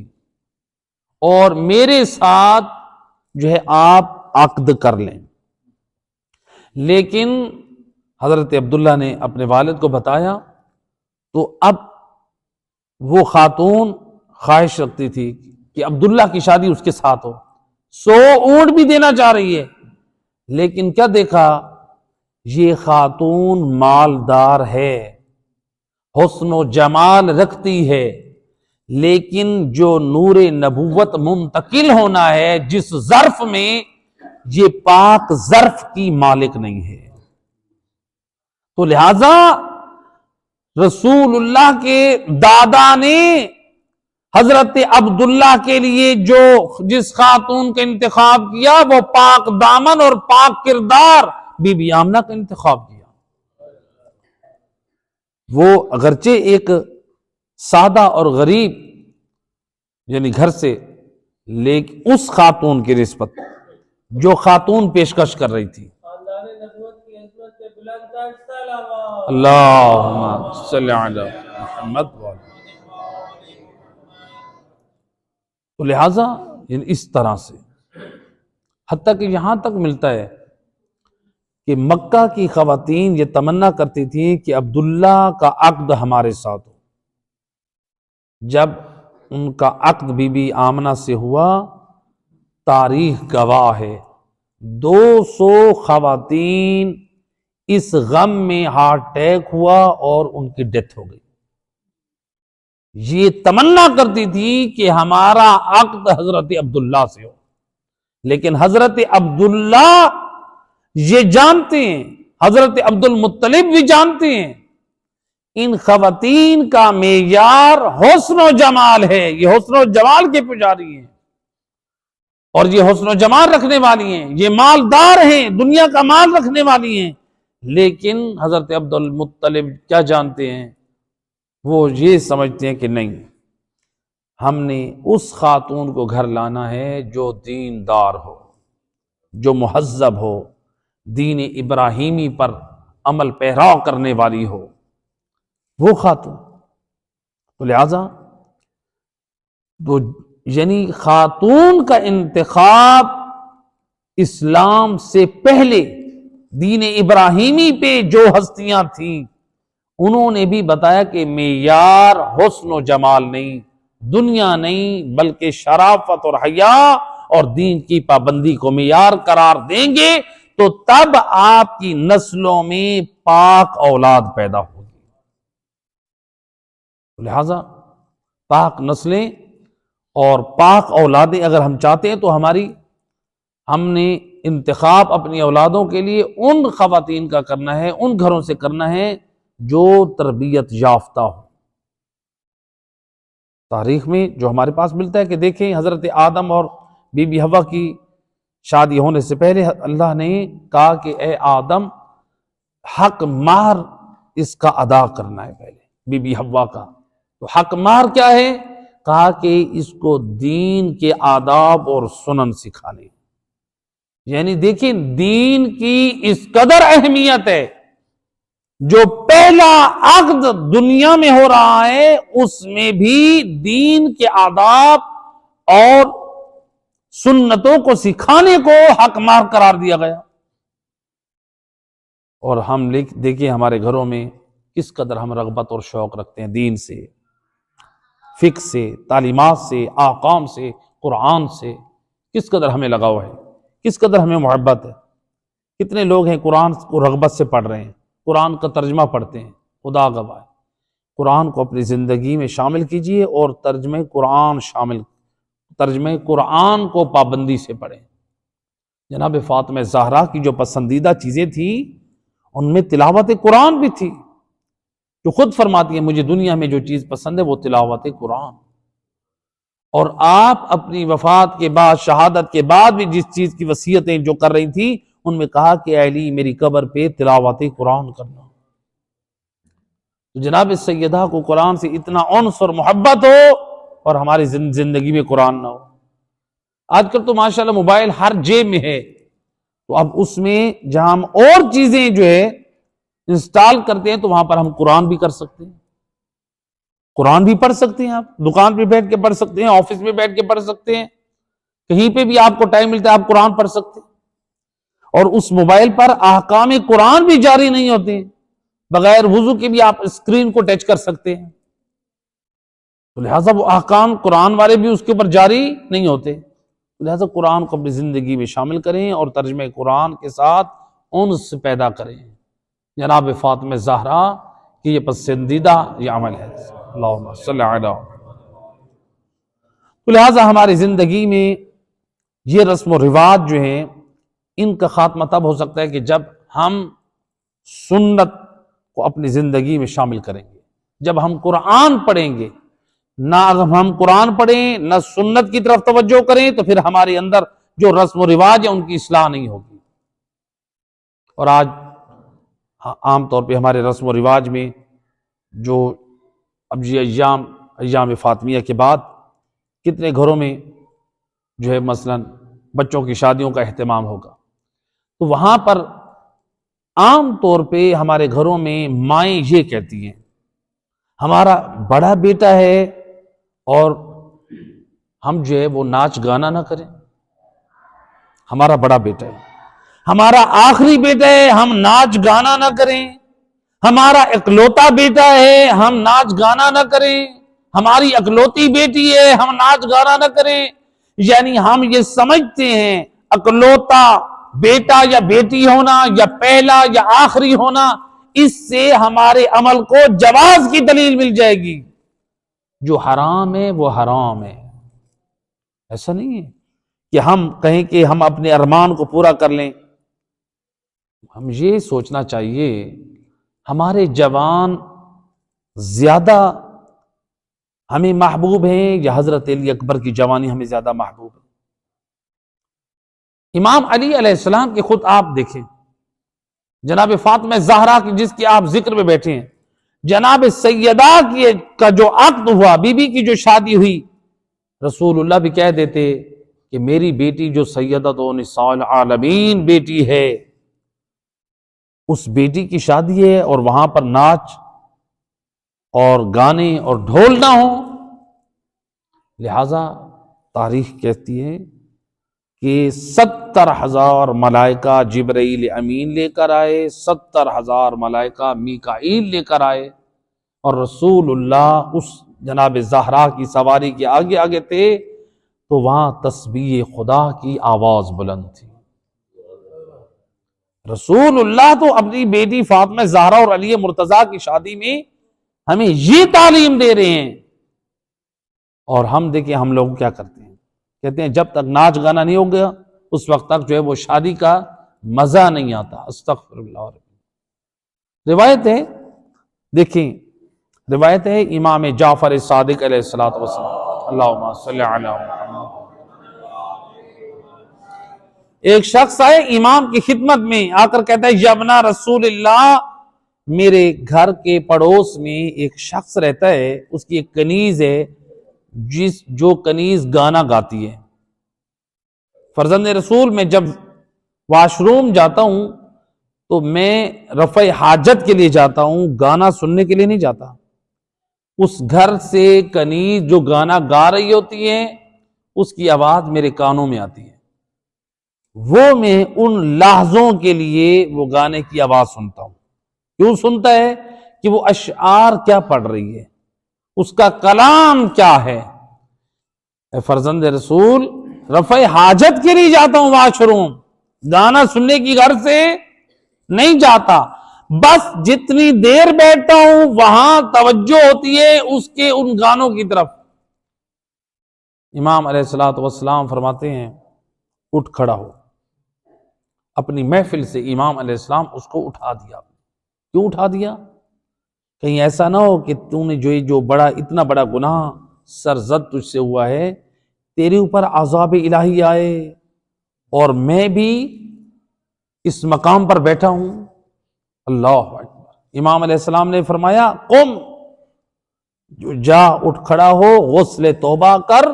اور میرے ساتھ جو ہے آپ عقد کر لیں۔ لیکن حضرت عبداللہ نے اپنے والد کو بتایا تو اب وہ خاتون خواہش رکھتی تھی کہ عبداللہ کی شادی اس کے ساتھ ہو، 100 اونٹ بھی دینا چاہ رہی ہے، لیکن کیا دیکھا یہ خاتون مالدار ہے، حسن و جمال رکھتی ہے، لیکن جو نور نبوت منتقل ہونا ہے جس ظرف میں، یہ پاک ظرف کی مالک نہیں ہے۔ تو لہذا رسول اللہ کے دادا نے حضرت عبداللہ کے لیے جس خاتون کا انتخاب کیا وہ پاک دامن اور پاک کردار بی بی آمنہ کا انتخاب کیا۔ وہ اگرچہ ایک سادہ اور غریب یعنی گھر سے، لیکن اس خاتون کی نسبت جو خاتون پیشکش کر رہی تھی، اللہم صلی علی محمد تو لہذا اس طرح سے حتیٰ کہ یہاں تک ملتا ہے کہ مکہ کی خواتین یہ تمنا کرتی تھیں کہ عبداللہ کا عقد ہمارے ساتھ ہو۔ جب ان کا عقد بی بی آمنہ سے ہوا، تاریخ گواہ ہے 200 خواتین اس غم میں ہارٹ اٹیک ہوا اور ان کی ڈیتھ ہو گئی۔ یہ تمنا کرتی تھی کہ ہمارا عقد حضرت عبداللہ سے ہو، لیکن حضرت عبداللہ یہ جانتے ہیں، حضرت عبد المطلب بھی جانتے ہیں ان خواتین کا معیار حسن و جمال ہے، یہ حسن و جمال کے پجاری ہیں اور یہ حسن و جمال رکھنے والی ہیں، یہ مالدار ہیں، دنیا کا مال رکھنے والی ہیں، لیکن حضرت عبد المطلب کیا جانتے ہیں؟ وہ یہ سمجھتے ہیں کہ نہیں، ہم نے اس خاتون کو گھر لانا ہے جو دیندار ہو، جو مہذب ہو، دین ابراہیمی پر عمل پیرا کرنے والی ہو، وہ خاتون۔ تو لہذا یعنی خاتون کا انتخاب اسلام سے پہلے دین ابراہیمی پہ جو ہستیاں تھیں انہوں نے بھی بتایا کہ معیار حسن و جمال نہیں، دنیا نہیں، بلکہ شرافت اور حیا اور دین کی پابندی کو معیار قرار دیں گے تو تب آپ کی نسلوں میں پاک اولاد پیدا ہوگی۔ لہذا پاک نسلیں اور پاک اولادیں اگر ہم چاہتے ہیں تو ہم نے انتخاب اپنی اولادوں کے لیے ان خواتین کا کرنا ہے، ان گھروں سے کرنا ہے جو تربیت یافتہ ہو۔ تاریخ میں جو ہمارے پاس ملتا ہے کہ دیکھیں حضرت آدم اور بی بی حوا کی شادی ہونے سے پہلے اللہ نے کہا کہ اے آدم حق مہر اس کا ادا کرنا ہے پہلے بی بی حوا کا۔ تو حق مہر کیا ہے؟ کہا کہ اس کو دین کے آداب اور سنن سکھانے، یعنی دیکھیں دین کی اس قدر اہمیت ہے، جو پہلا عقد دنیا میں ہو رہا ہے اس میں بھی دین کے آداب اور سنتوں کو سکھانے کو حق مہر قرار دیا گیا۔ اور ہم دیکھیں ہمارے گھروں میں کس قدر ہم رغبت اور شوق رکھتے ہیں دین سے، فقہ سے، تعلیمات سے، احکام سے، قرآن سے، کس قدر ہمیں لگاؤ ہے، کس قدر ہمیں محبت ہے۔ کتنے لوگ ہیں قرآن کو رغبت سے پڑھ رہے ہیں، قرآن کا ترجمہ پڑھتے ہیں، خدا گواہ ہے، قرآن کو اپنی زندگی میں شامل کیجئے اور ترجمہ قرآن کو پابندی سے پڑھیں۔ جناب فاطمہ زہرا کی جو پسندیدہ چیزیں تھیں ان میں تلاوت قرآن بھی تھی، جو خود فرماتی ہیں مجھے دنیا میں جو چیز پسند ہے وہ تلاوت قرآن۔ اور آپ اپنی وفات کے بعد، شہادت کے بعد بھی جس چیز کی وصیتیں جو کر رہی تھی ان میں کہا کہ اے علی میری قبر پہ تلاوت قرآن کرنا۔ تو جناب سیدہ کو قرآن سے اتنا انس اور محبت ہو اور ہماری زندگی میں قرآن نہ ہو۔ آج کل تو ماشاءاللہ موبائل ہر جیب میں ہے، تو اب اس میں جہاں ہم اور چیزیں جو ہے انسٹال کرتے ہیں تو وہاں پر ہم قرآن بھی کر سکتے ہیں، قرآن بھی پڑھ سکتے ہیں، آپ دکان پہ بیٹھ کے پڑھ سکتے ہیں، آفس میں بیٹھ کے پڑھ سکتے ہیں، کہیں پہ بھی آپ کو ٹائم ملتا ہے آپ قرآن پڑھ سکتے ہیں۔ اور اس موبائل پر احکام قرآن بھی جاری نہیں ہوتے ہیں، بغیر وضو کے بھی آپ اسکرین کو ٹچ کر سکتے ہیں، تو لہٰذا وہ احکام قرآن والے بھی اس کے اوپر جاری نہیں ہوتے۔ لہٰذا قرآن کو اپنی زندگی میں شامل کریں اور ترجمہ قرآن کے ساتھ انس پیدا کریں۔ جناب فاطمہ زہرا کی یہ پسندیدہ یہ عمل ہے۔ اللہم صلی علی۔ تو لہٰذا ہماری زندگی میں یہ رسم و رواج جو ہیں ان کا خاتمہ تب ہو سکتا ہے کہ جب ہم سنت کو اپنی زندگی میں شامل کریں گے، جب ہم قرآن پڑھیں گے۔ نہ ہم قرآن پڑھیں نہ سنت کی طرف توجہ کریں تو پھر ہمارے اندر جو رسم و رواج ہیں ان کی اصلاح نہیں ہوگی۔ اور آج عام طور پہ ہمارے رسم و رواج میں جو اب یہ ایام فاطمیہ کے بعد کتنے گھروں میں جو ہے مثلا بچوں کی شادیوں کا اہتمام ہوگا، تو وہاں پر عام طور پہ ہمارے گھروں میں مائیں یہ کہتی ہیں ہمارا بڑا بیٹا ہے اور ہم جو ہے وہ ناچ گانا نہ کریں، ہمارا بڑا بیٹا ہے، ہمارا آخری بیٹا ہے ہم ناچ گانا نہ کریں، ہمارا اکلوتا بیٹا ہے ہم ناچ گانا نہ کریں، ہماری اکلوتی بیٹی ہے ہم ناچ گانا نہ کریں۔ یعنی ہم یہ سمجھتے ہیں اکلوتا بیٹا یا بیٹی ہونا یا پہلا یا آخری ہونا اس سے ہمارے عمل کو جواز کی دلیل مل جائے گی، جو حرام ہے وہ حرام ہے۔ ایسا نہیں ہے کہ ہم کہیں کہ ہم اپنے ارمان کو پورا کر لیں۔ ہم یہ سوچنا چاہیے ہمارے جوان زیادہ ہمیں محبوب ہیں یا حضرت علی اکبر کی جوانی ہمیں زیادہ محبوب ہے؟ امام علی علیہ السلام کے خود آپ دیکھیں، جناب فاطمہ زہرا کی جس کی آپ ذکر میں بیٹھے ہیں، جناب سیدہ کا جو عقد ہوا، بی بی کی جو شادی ہوئی، رسول اللہ بھی کہہ دیتے کہ میری بیٹی جو سیدۃ نساء العالمین بیٹی ہے، اس بیٹی کی شادی ہے اور وہاں پر ناچ اور گانے اور ڈھول نہ ہو۔ لہذا تاریخ کہتی ہے کہ 70,000 ملائکہ جبرائیل امین لے کر آئے، 70,000 ملائکہ میکائیل لے کر آئے، اور رسول اللہ اس جناب زہرا کی سواری کے آگے آگے تھے، تو وہاں تسبیح خدا کی آواز بلند تھی۔ رسول اللہ تو اپنی بیٹی فاطمہ زہرا اور علی مرتضیٰ کی شادی میں ہمیں یہ تعلیم دے رہے ہیں، اور ہم دیکھیں ہم لوگ کیا کرتے ہیں، کہتے ہیں جب تک ناچ گانا نہیں ہو گیا اس وقت تک جو ہے وہ شادی کا مزہ نہیں آتا۔ استغفر اللہ۔ روایت ہے، دیکھیں روایت ہے امام جعفر صادق علیہ الصلوۃ والسلام، اللہم صلی علی محمد، ایک شخص آئے امام کی خدمت میں آ کر کہتا ہے یا ابن رسول اللہ، میرے گھر کے پڑوس میں ایک شخص رہتا ہے، اس کی ایک کنیز ہے جو کنیز گانا گاتی ہے۔ فرزند رسول میں جب واش روم جاتا ہوں تو میں رفع حاجت کے لیے جاتا ہوں، گانا سننے کے لیے نہیں جاتا۔ اس گھر سے کنیز جو گانا گا رہی ہوتی ہے اس کی آواز میرے کانوں میں آتی ہے، وہ میں ان لحظوں کے لیے وہ گانے کی آواز سنتا ہوں۔ کیوں سنتا ہے؟ کہ وہ اشعار کیا پڑھ رہی ہے، اس کا کلام کیا ہے۔ اے فرزند رسول، رفع حاجت کے لیے جاتا ہوں واش روم، گانا سننے کی گھر سے نہیں جاتا۔ بس جتنی دیر بیٹھتا ہوں وہاں توجہ ہوتی ہے اس کے ان گانوں کی طرف۔ امام علیہ الصلوۃ والسلام فرماتے ہیں اٹھ کھڑا ہو۔ اپنی محفل سے امام علیہ السلام اس کو اٹھا دیا۔ کیوں اٹھا دیا؟ کہیں ایسا نہ ہو کہ تو نے جو اتنا بڑا گناہ سرزد تجھ سے ہوا ہے، تیرے اوپر عذاب الہی آئے اور میں بھی اس مقام پر بیٹھا ہوں۔ اللہ اکبر۔ امام علیہ السلام نے فرمایا قم، جا اٹھ کھڑا ہو، غسل توبہ کر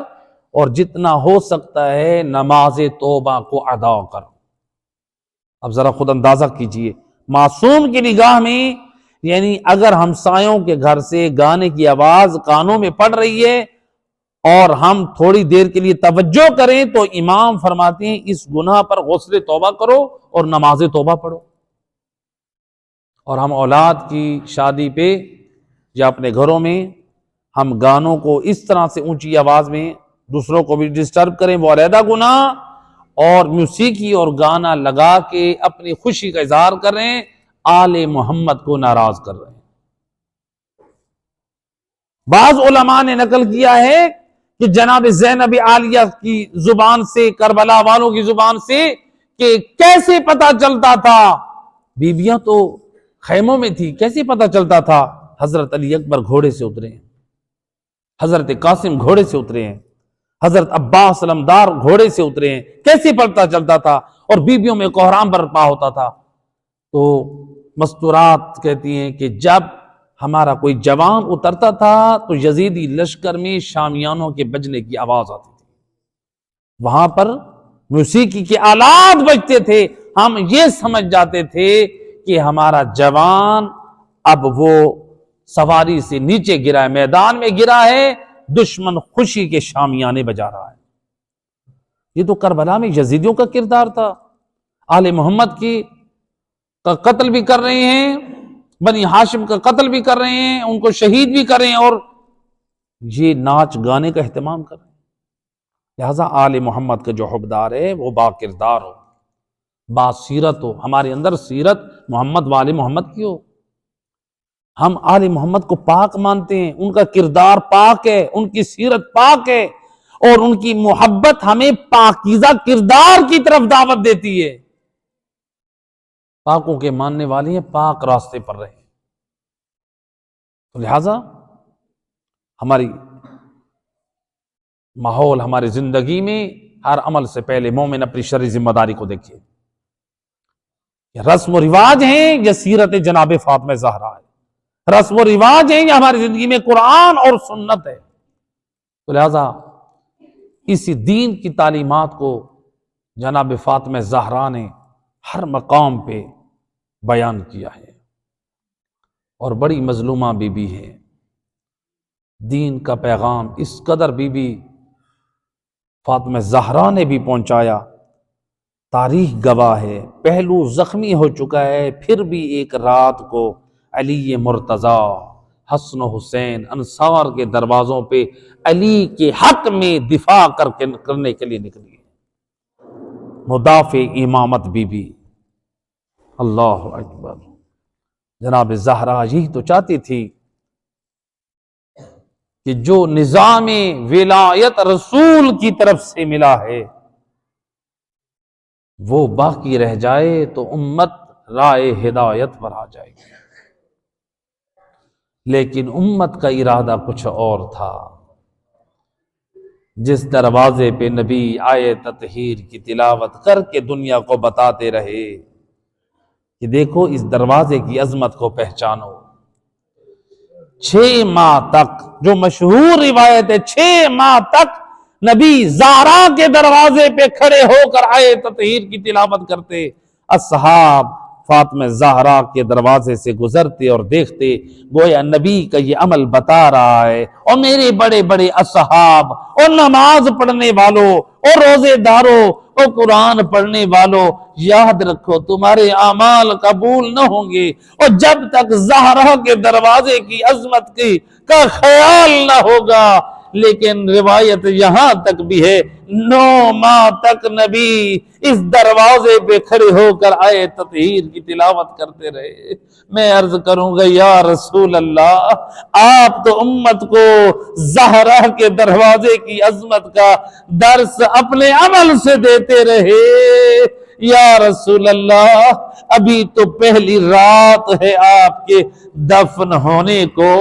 اور جتنا ہو سکتا ہے نماز توبہ کو ادا کر۔ اب ذرا خود اندازہ کیجئے، معصوم کی نگاہ میں یعنی اگر ہمسایوں کے گھر سے گانے کی آواز کانوں میں پڑ رہی ہے اور ہم تھوڑی دیر کے لیے توجہ کریں تو امام فرماتے ہیں اس گناہ پر غسل توبہ کرو اور نماز توبہ پڑھو۔ اور ہم اولاد کی شادی پہ یا اپنے گھروں میں ہم گانوں کو اس طرح سے اونچی آواز میں دوسروں کو بھی ڈسٹرب کریں، وہ علیحدہ گناہ، اور موسیقی اور گانا لگا کے اپنی خوشی کا اظہار کر رہے ہیں، آل محمد کو ناراض کر رہے ہیں۔ بعض علماء نے نقل کیا ہے کہ جناب زینب عالیہ کی زبان سے، کربلا والوں کی زبان سے، کہ کیسے پتا چلتا تھا، بیویاں تو خیموں میں تھی، کیسے پتا چلتا تھا؟ حضرت علی اکبر گھوڑے سے اترے ہیں، حضرت قاسم گھوڑے سے اترے ہیں، حضرت عباس علمدار گھوڑے سے اترے ہیں، کیسے پتا چلتا تھا؟ اور بیویوں میں کوہرام برپا ہوتا تھا۔ تو مستورات کہتی ہیں کہ جب ہمارا کوئی جوان اترتا تھا تو یزیدی لشکر میں شامیانوں کے بجنے کی آواز آتی تھی، وہاں پر موسیقی کے آلات بجتے تھے، ہم یہ سمجھ جاتے تھے کہ ہمارا جوان اب وہ سواری سے نیچے گرا ہے، میدان میں گرا ہے، دشمن خوشی کے شامیانے بجا رہا ہے۔ یہ تو کربلا میں یزیدیوں کا کردار تھا، آل محمد کی کا قتل بھی کر رہے ہیں، بنی ہاشم کا قتل بھی کر رہے ہیں، ان کو شہید بھی کر رہے ہیں، اور یہ ناچ گانے کا اہتمام کر رہے ہیں۔ لہذا آل محمد کا جو حبدار ہے وہ با کردار ہو، با سیرت ہو، ہمارے اندر سیرت محمد و آل محمد کی ہو۔ ہم آل محمد کو پاک مانتے ہیں، ان کا کردار پاک ہے، ان کی سیرت پاک ہے، اور ان کی محبت ہمیں پاکیزہ کردار کی طرف دعوت دیتی ہے۔ پاکوں کے ماننے والے ہیں، پاک راستے پر رہے، تو لہذا ہماری ماحول، ہماری زندگی میں ہر عمل سے پہلے مومن اپنی شرعی ذمہ داری کو دیکھے۔ یہ رسم و رواج ہیں یا سیرت جناب فاطمہ زہرا ہے؟ رسم و رواج ہیں یا ہماری زندگی میں قرآن اور سنت ہے؟ تو لہذا اسی دین کی تعلیمات کو جناب فاطمہ زہرا نے ہر مقام پہ بیان کیا ہے، اور بڑی مظلومہ بی بی ہے۔ دین کا پیغام اس قدر بی بی فاطمہ زہرا نے بھی پہنچایا، تاریخ گواہ ہے، پہلو زخمی ہو چکا ہے، پھر بھی ایک رات کو علی مرتضی، حسن و حسین انصار کے دروازوں پہ علی کے حق میں دفاع کرنے کے لیے نکلی، مدافع امامت بی بی۔ اللہ اکبر۔ جناب زہرا یہی تو چاہتی تھی کہ جو نظام ولایت رسول کی طرف سے ملا ہے وہ باقی رہ جائے تو امت رائے ہدایت پر آ جائے گی، لیکن امت کا ارادہ کچھ اور تھا۔ جس دروازے پہ نبی آئے تطہیر کی تلاوت کر کے دنیا کو بتاتے رہے کہ دیکھو اس دروازے کی عظمت کو پہچانو، 6 ماہ تک، جو مشہور روایت ہے، 6 ماہ تک نبی زہرا کے دروازے پہ کھڑے ہو کر آئے تطہیر کی تلاوت کرتے، اصحاب فاطمہ زہرا کے دروازے سے گزرتے اور دیکھتے گویا نبی کا یہ عمل بتا رہا ہے۔ اور میرے بڑے بڑے اصحاب اور نماز پڑھنے والوں اور روزے داروں اور قرآن پڑھنے والوں، یاد رکھو تمہارے اعمال قبول نہ ہوں گے، اور جب تک زہرا کے دروازے کی عظمت کا خیال نہ ہوگا لیکن روایت یہاں تک بھی ہے 9 ماہ تک نبی اس دروازے پہ کھڑے ہو کر آئے تطہیر کی تلاوت کرتے رہے۔ میں عرض کروں گا یا رسول اللہ، آپ تو امت کو زہرا کے دروازے کی عظمت کا درس اپنے عمل سے دیتے رہے۔ یا رسول اللہ، ابھی تو پہلی رات ہے آپ کے دفن ہونے کو،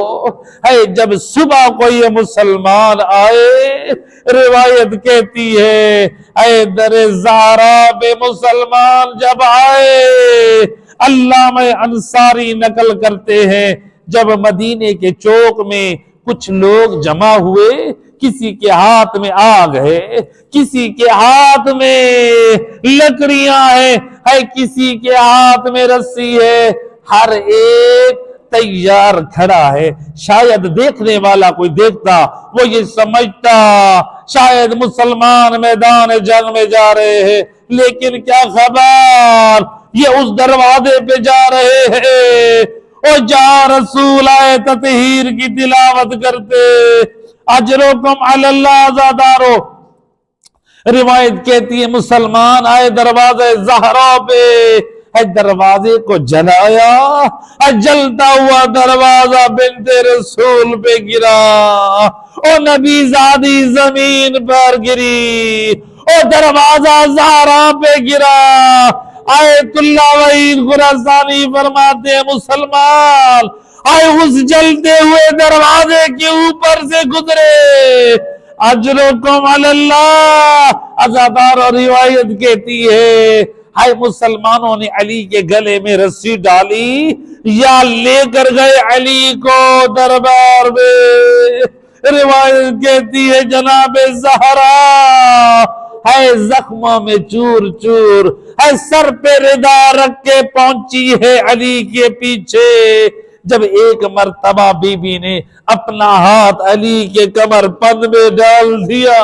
ہے جب صبح کو یہ مسلمان آئے، روایت کہتی ہے اے در زہرا پہ مسلمان جب آئے، علامہ انصاری نقل کرتے ہیں جب مدینے کے چوک میں کچھ لوگ جمع ہوئے، کسی کے ہاتھ میں آگ ہے، کسی کے ہاتھ میں لکڑیاں ہیں، کسی کے ہاتھ میں رسی ہے، ہر ایک تیار کھڑا ہے۔ شاید دیکھنے والا کوئی دیکھتا وہ یہ سمجھتا شاید مسلمان میدان جنگ میں جا رہے ہیں، لیکن کیا خبر یہ اس دروازے پہ جا رہے ہیں اور جا رسول آئے تطہیر کی تلاوت کرتے۔ اجرکم علی اللہ عزادارو، روایت کہتی ہے مسلمان آئے دروازے زہرا پہ، دروازے کو جلایا، جلتا ہوا دروازہ بنت رسول پہ گرا، اور نبی زادی زمین پر گری، اور دروازہ زہرا پہ گرا۔ آیت اللہ وحید خراسانی فرماتے ہیں مسلمان آئے اس جلتے ہوئے دروازے کے اوپر سے گزرے۔ اجرکم علی اللہ، عزادار اور روایت کہتی ہے ہائے مسلمانوں نے علی کے گلے میں رسی ڈالی یا لے کر گئے علی کو دربار میں۔ روایت کہتی ہے جناب زہرا ہے زخموں میں چور چور، ہے سر پہ ردا رکھ کے پہنچی ہے علی کے پیچھے۔ جب ایک مرتبہ بی بی نے اپنا ہاتھ علی کے کمر بند میں ڈال دیا،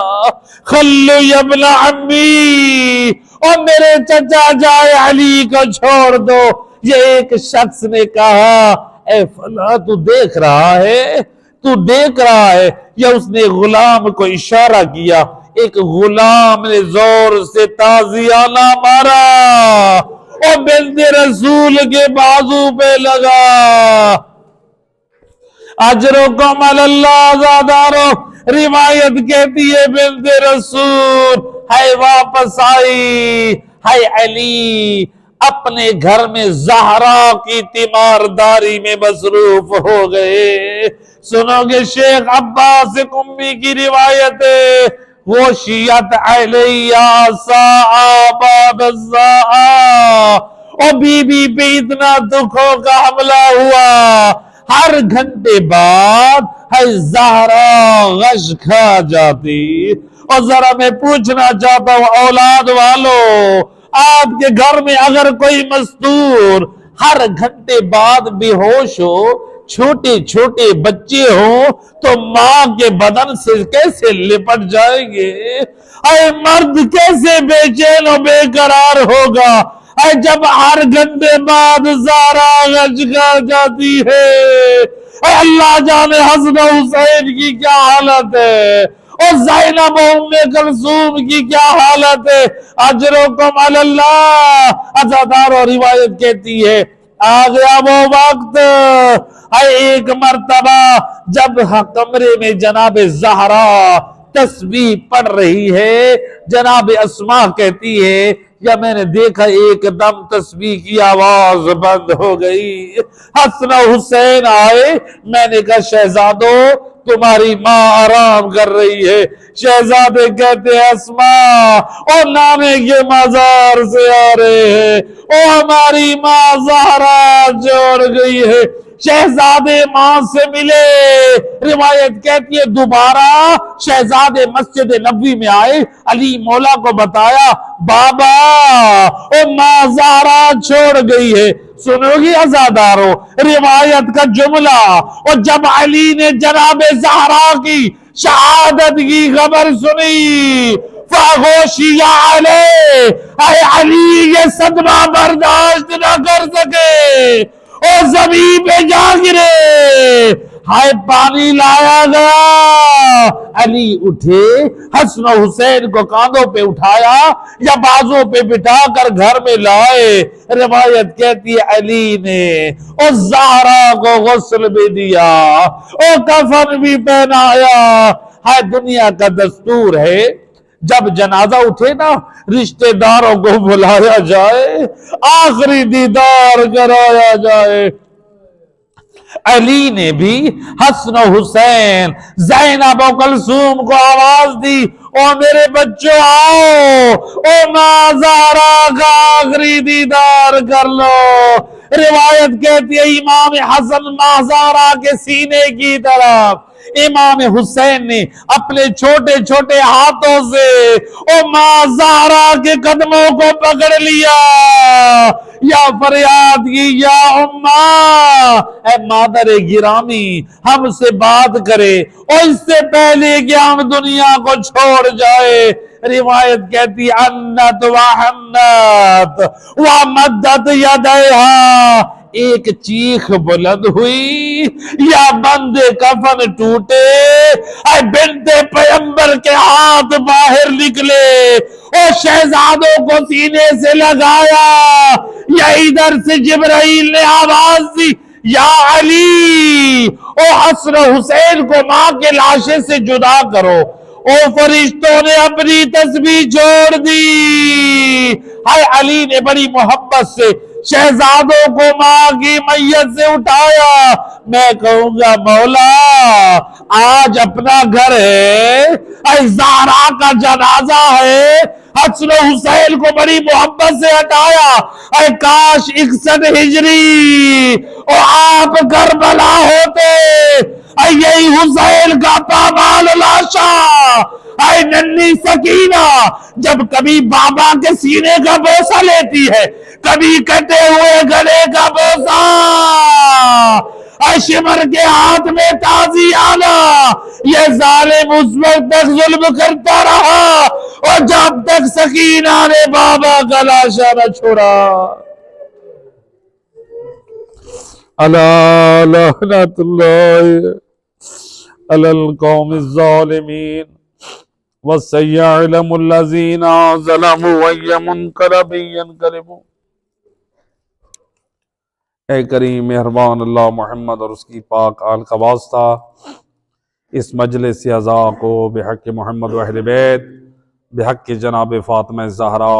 خلو ابن عمی، اور میرے چچا جائے علی کو چھوڑ دو، یہ ایک شخص نے کہا اے فلاں تو دیکھ رہا ہے، تو دیکھ رہا ہے، یا اس نے غلام کو اشارہ کیا، ایک غلام نے زور سے تازیانہ مارا اور بنت رسول کے بازو پہ لگا۔ اجرکم علی اللہ زادارو، روایت کہتی ہے بنت رسول ہے واپس آئی، ہے علی اپنے گھر میں زہرا کی تیمارداری میں مصروف ہو گئے۔ سنو گے شیخ عباس قمی کی روایت ہے، غشیت علیہ صحابہ بالزاء، اور بی بی پہ اتنا دکھوں کا حملہ ہوا، ہر گھنٹے بعد ہے زہرا غش کھا جاتی۔ اور ذرا میں پوچھنا چاہتا ہوں اولاد والو، آپ کے گھر میں اگر کوئی مستور ہر گھنٹے بعد بے ہوش ہو، چھوٹے چھوٹے بچے ہوں، تو ماں کے بدن سے کیسے لپٹ جائیں گے؟ اے مرد کیسے بے چین و بے قرار ہوگا اے جب ہر گھنٹے بعد زہرا غش کھا جاتی ہے؟ اے اللہ جانے حسن حسین کی کیا حالت ہے، اور زینب ام کلثوم کی کیا حالت ہے۔ اجرکم علی اللہ، عزادار اور روایت کہتی ہے آ گیا وہ وقت، ایک مرتبہ جب کمرے میں جناب زہرا تسبیح پڑھ رہی ہے، جناب اسماء کہتی ہے یا میں نے دیکھا ایک دم تسبیح کی آواز بند ہو گئی، حسن حسین آئے، میں نے کہا شہزادو تمہاری ماں آرام کر رہی ہے۔ شہزادے کہتے ہیں اسماء اور نانے کے مزار سے آ رہے ہیں، او ہماری ماں زہرا جوڑ گئی ہے۔ شہزادے ماں سے ملے، روایت کہتی ہے دوبارہ شہزادے مسجد نبوی میں آئے، علی مولا کو بتایا بابا او ماں زہرا چھوڑ گئی ہے۔ سنو گی عزادارو روایت کا جملہ، اور جب علی نے جناب زہرا کی شہادت کی خبر سنی، فغوشی علیہ، اے علی یہ صدمہ برداشت نہ کر سکے اور زمین پہ جا گرے، ہائے پانی لایا گیا، علی اٹھے، حسن و حسین کو کاندھوں پہ اٹھایا یا بازوں پہ بٹھا کر گھر میں لائے۔ روایت کہتی ہے علی نے اس زہرا کو غسل بھی دیا اور کفن بھی پہنایا۔ ہائے دنیا کا دستور ہے جب جنازہ اٹھے نا رشتہ داروں کو بلایا جائے، آخری دیدار کرایا جائے۔ علی نے بھی حسن و حسین، زینب و کلثوم کو آواز دی، او میرے بچوں آؤ، او ماں زہرا کا آخری دیدار کر لو۔ روایت کہتی ہے امام حسن ماں زہرا کے سینے کی طرف، امام حسین نے اپنے چھوٹے چھوٹے ہاتھوں سے او ماں زہرا کے قدموں کو پکڑ لیا، یا فریاد کی یا اماں، اے مادر گرامی ہم سے بات کرے اور اس سے پہلے کہ ہم دنیا کو چھوڑ جائے۔ روایت کہتی انت و حنت و مدت یدیہا، ایک چیخ بلند ہوئی یا بند کفن ٹوٹے، اے بنت پیغمبر کے ہاتھ باہر نکلے اور شہزادوں کو سینے سے لگایا، یا ادھر سے جبرائیل نے آواز دی یا علی، او حسن و حسین کو ماں کے لاشے سے جدا کرو۔ او فرشتوں نے اپنی تسبیح چھوڑ دی۔ ہائے علی نے بڑی محبت سے شہزادوں کو ماں کی میت سے اٹھایا۔ میں کہوں گا مولا آج اپنا گھر ہے، اے زہرا کا جنازہ ہے، حسن و حسین کو بڑی محبت سے ہٹایا۔ اے کاش 61 ہجری اور آپ کربلا ہوتے، اے یہی حسین کا پامال لاشا، اے ننھی سکینہ جب کبھی بابا کے سینے کا بوسہ لیتی ہے، کبھی کٹے ہوئے گلے کا بوسہ، اے شمر کے ہاتھ میں تازی آنا، یہ ظالم اس وقت تک ظلم کرتا رہا اور جب تک سکینہ نے بابا کا لاشا نہ چھوڑا۔ الا لعنت اللہ علی القوم الظالمین وسيعلم الذين ظلموا أي منقلب ينقلبون۔ اے کریم مہربان اللہ محمد اور اس کی پاک آل کا واسطہ اس مجلس عزا کو بحق محمد و اہل بیت، بحق جناب فاطمہ زہرا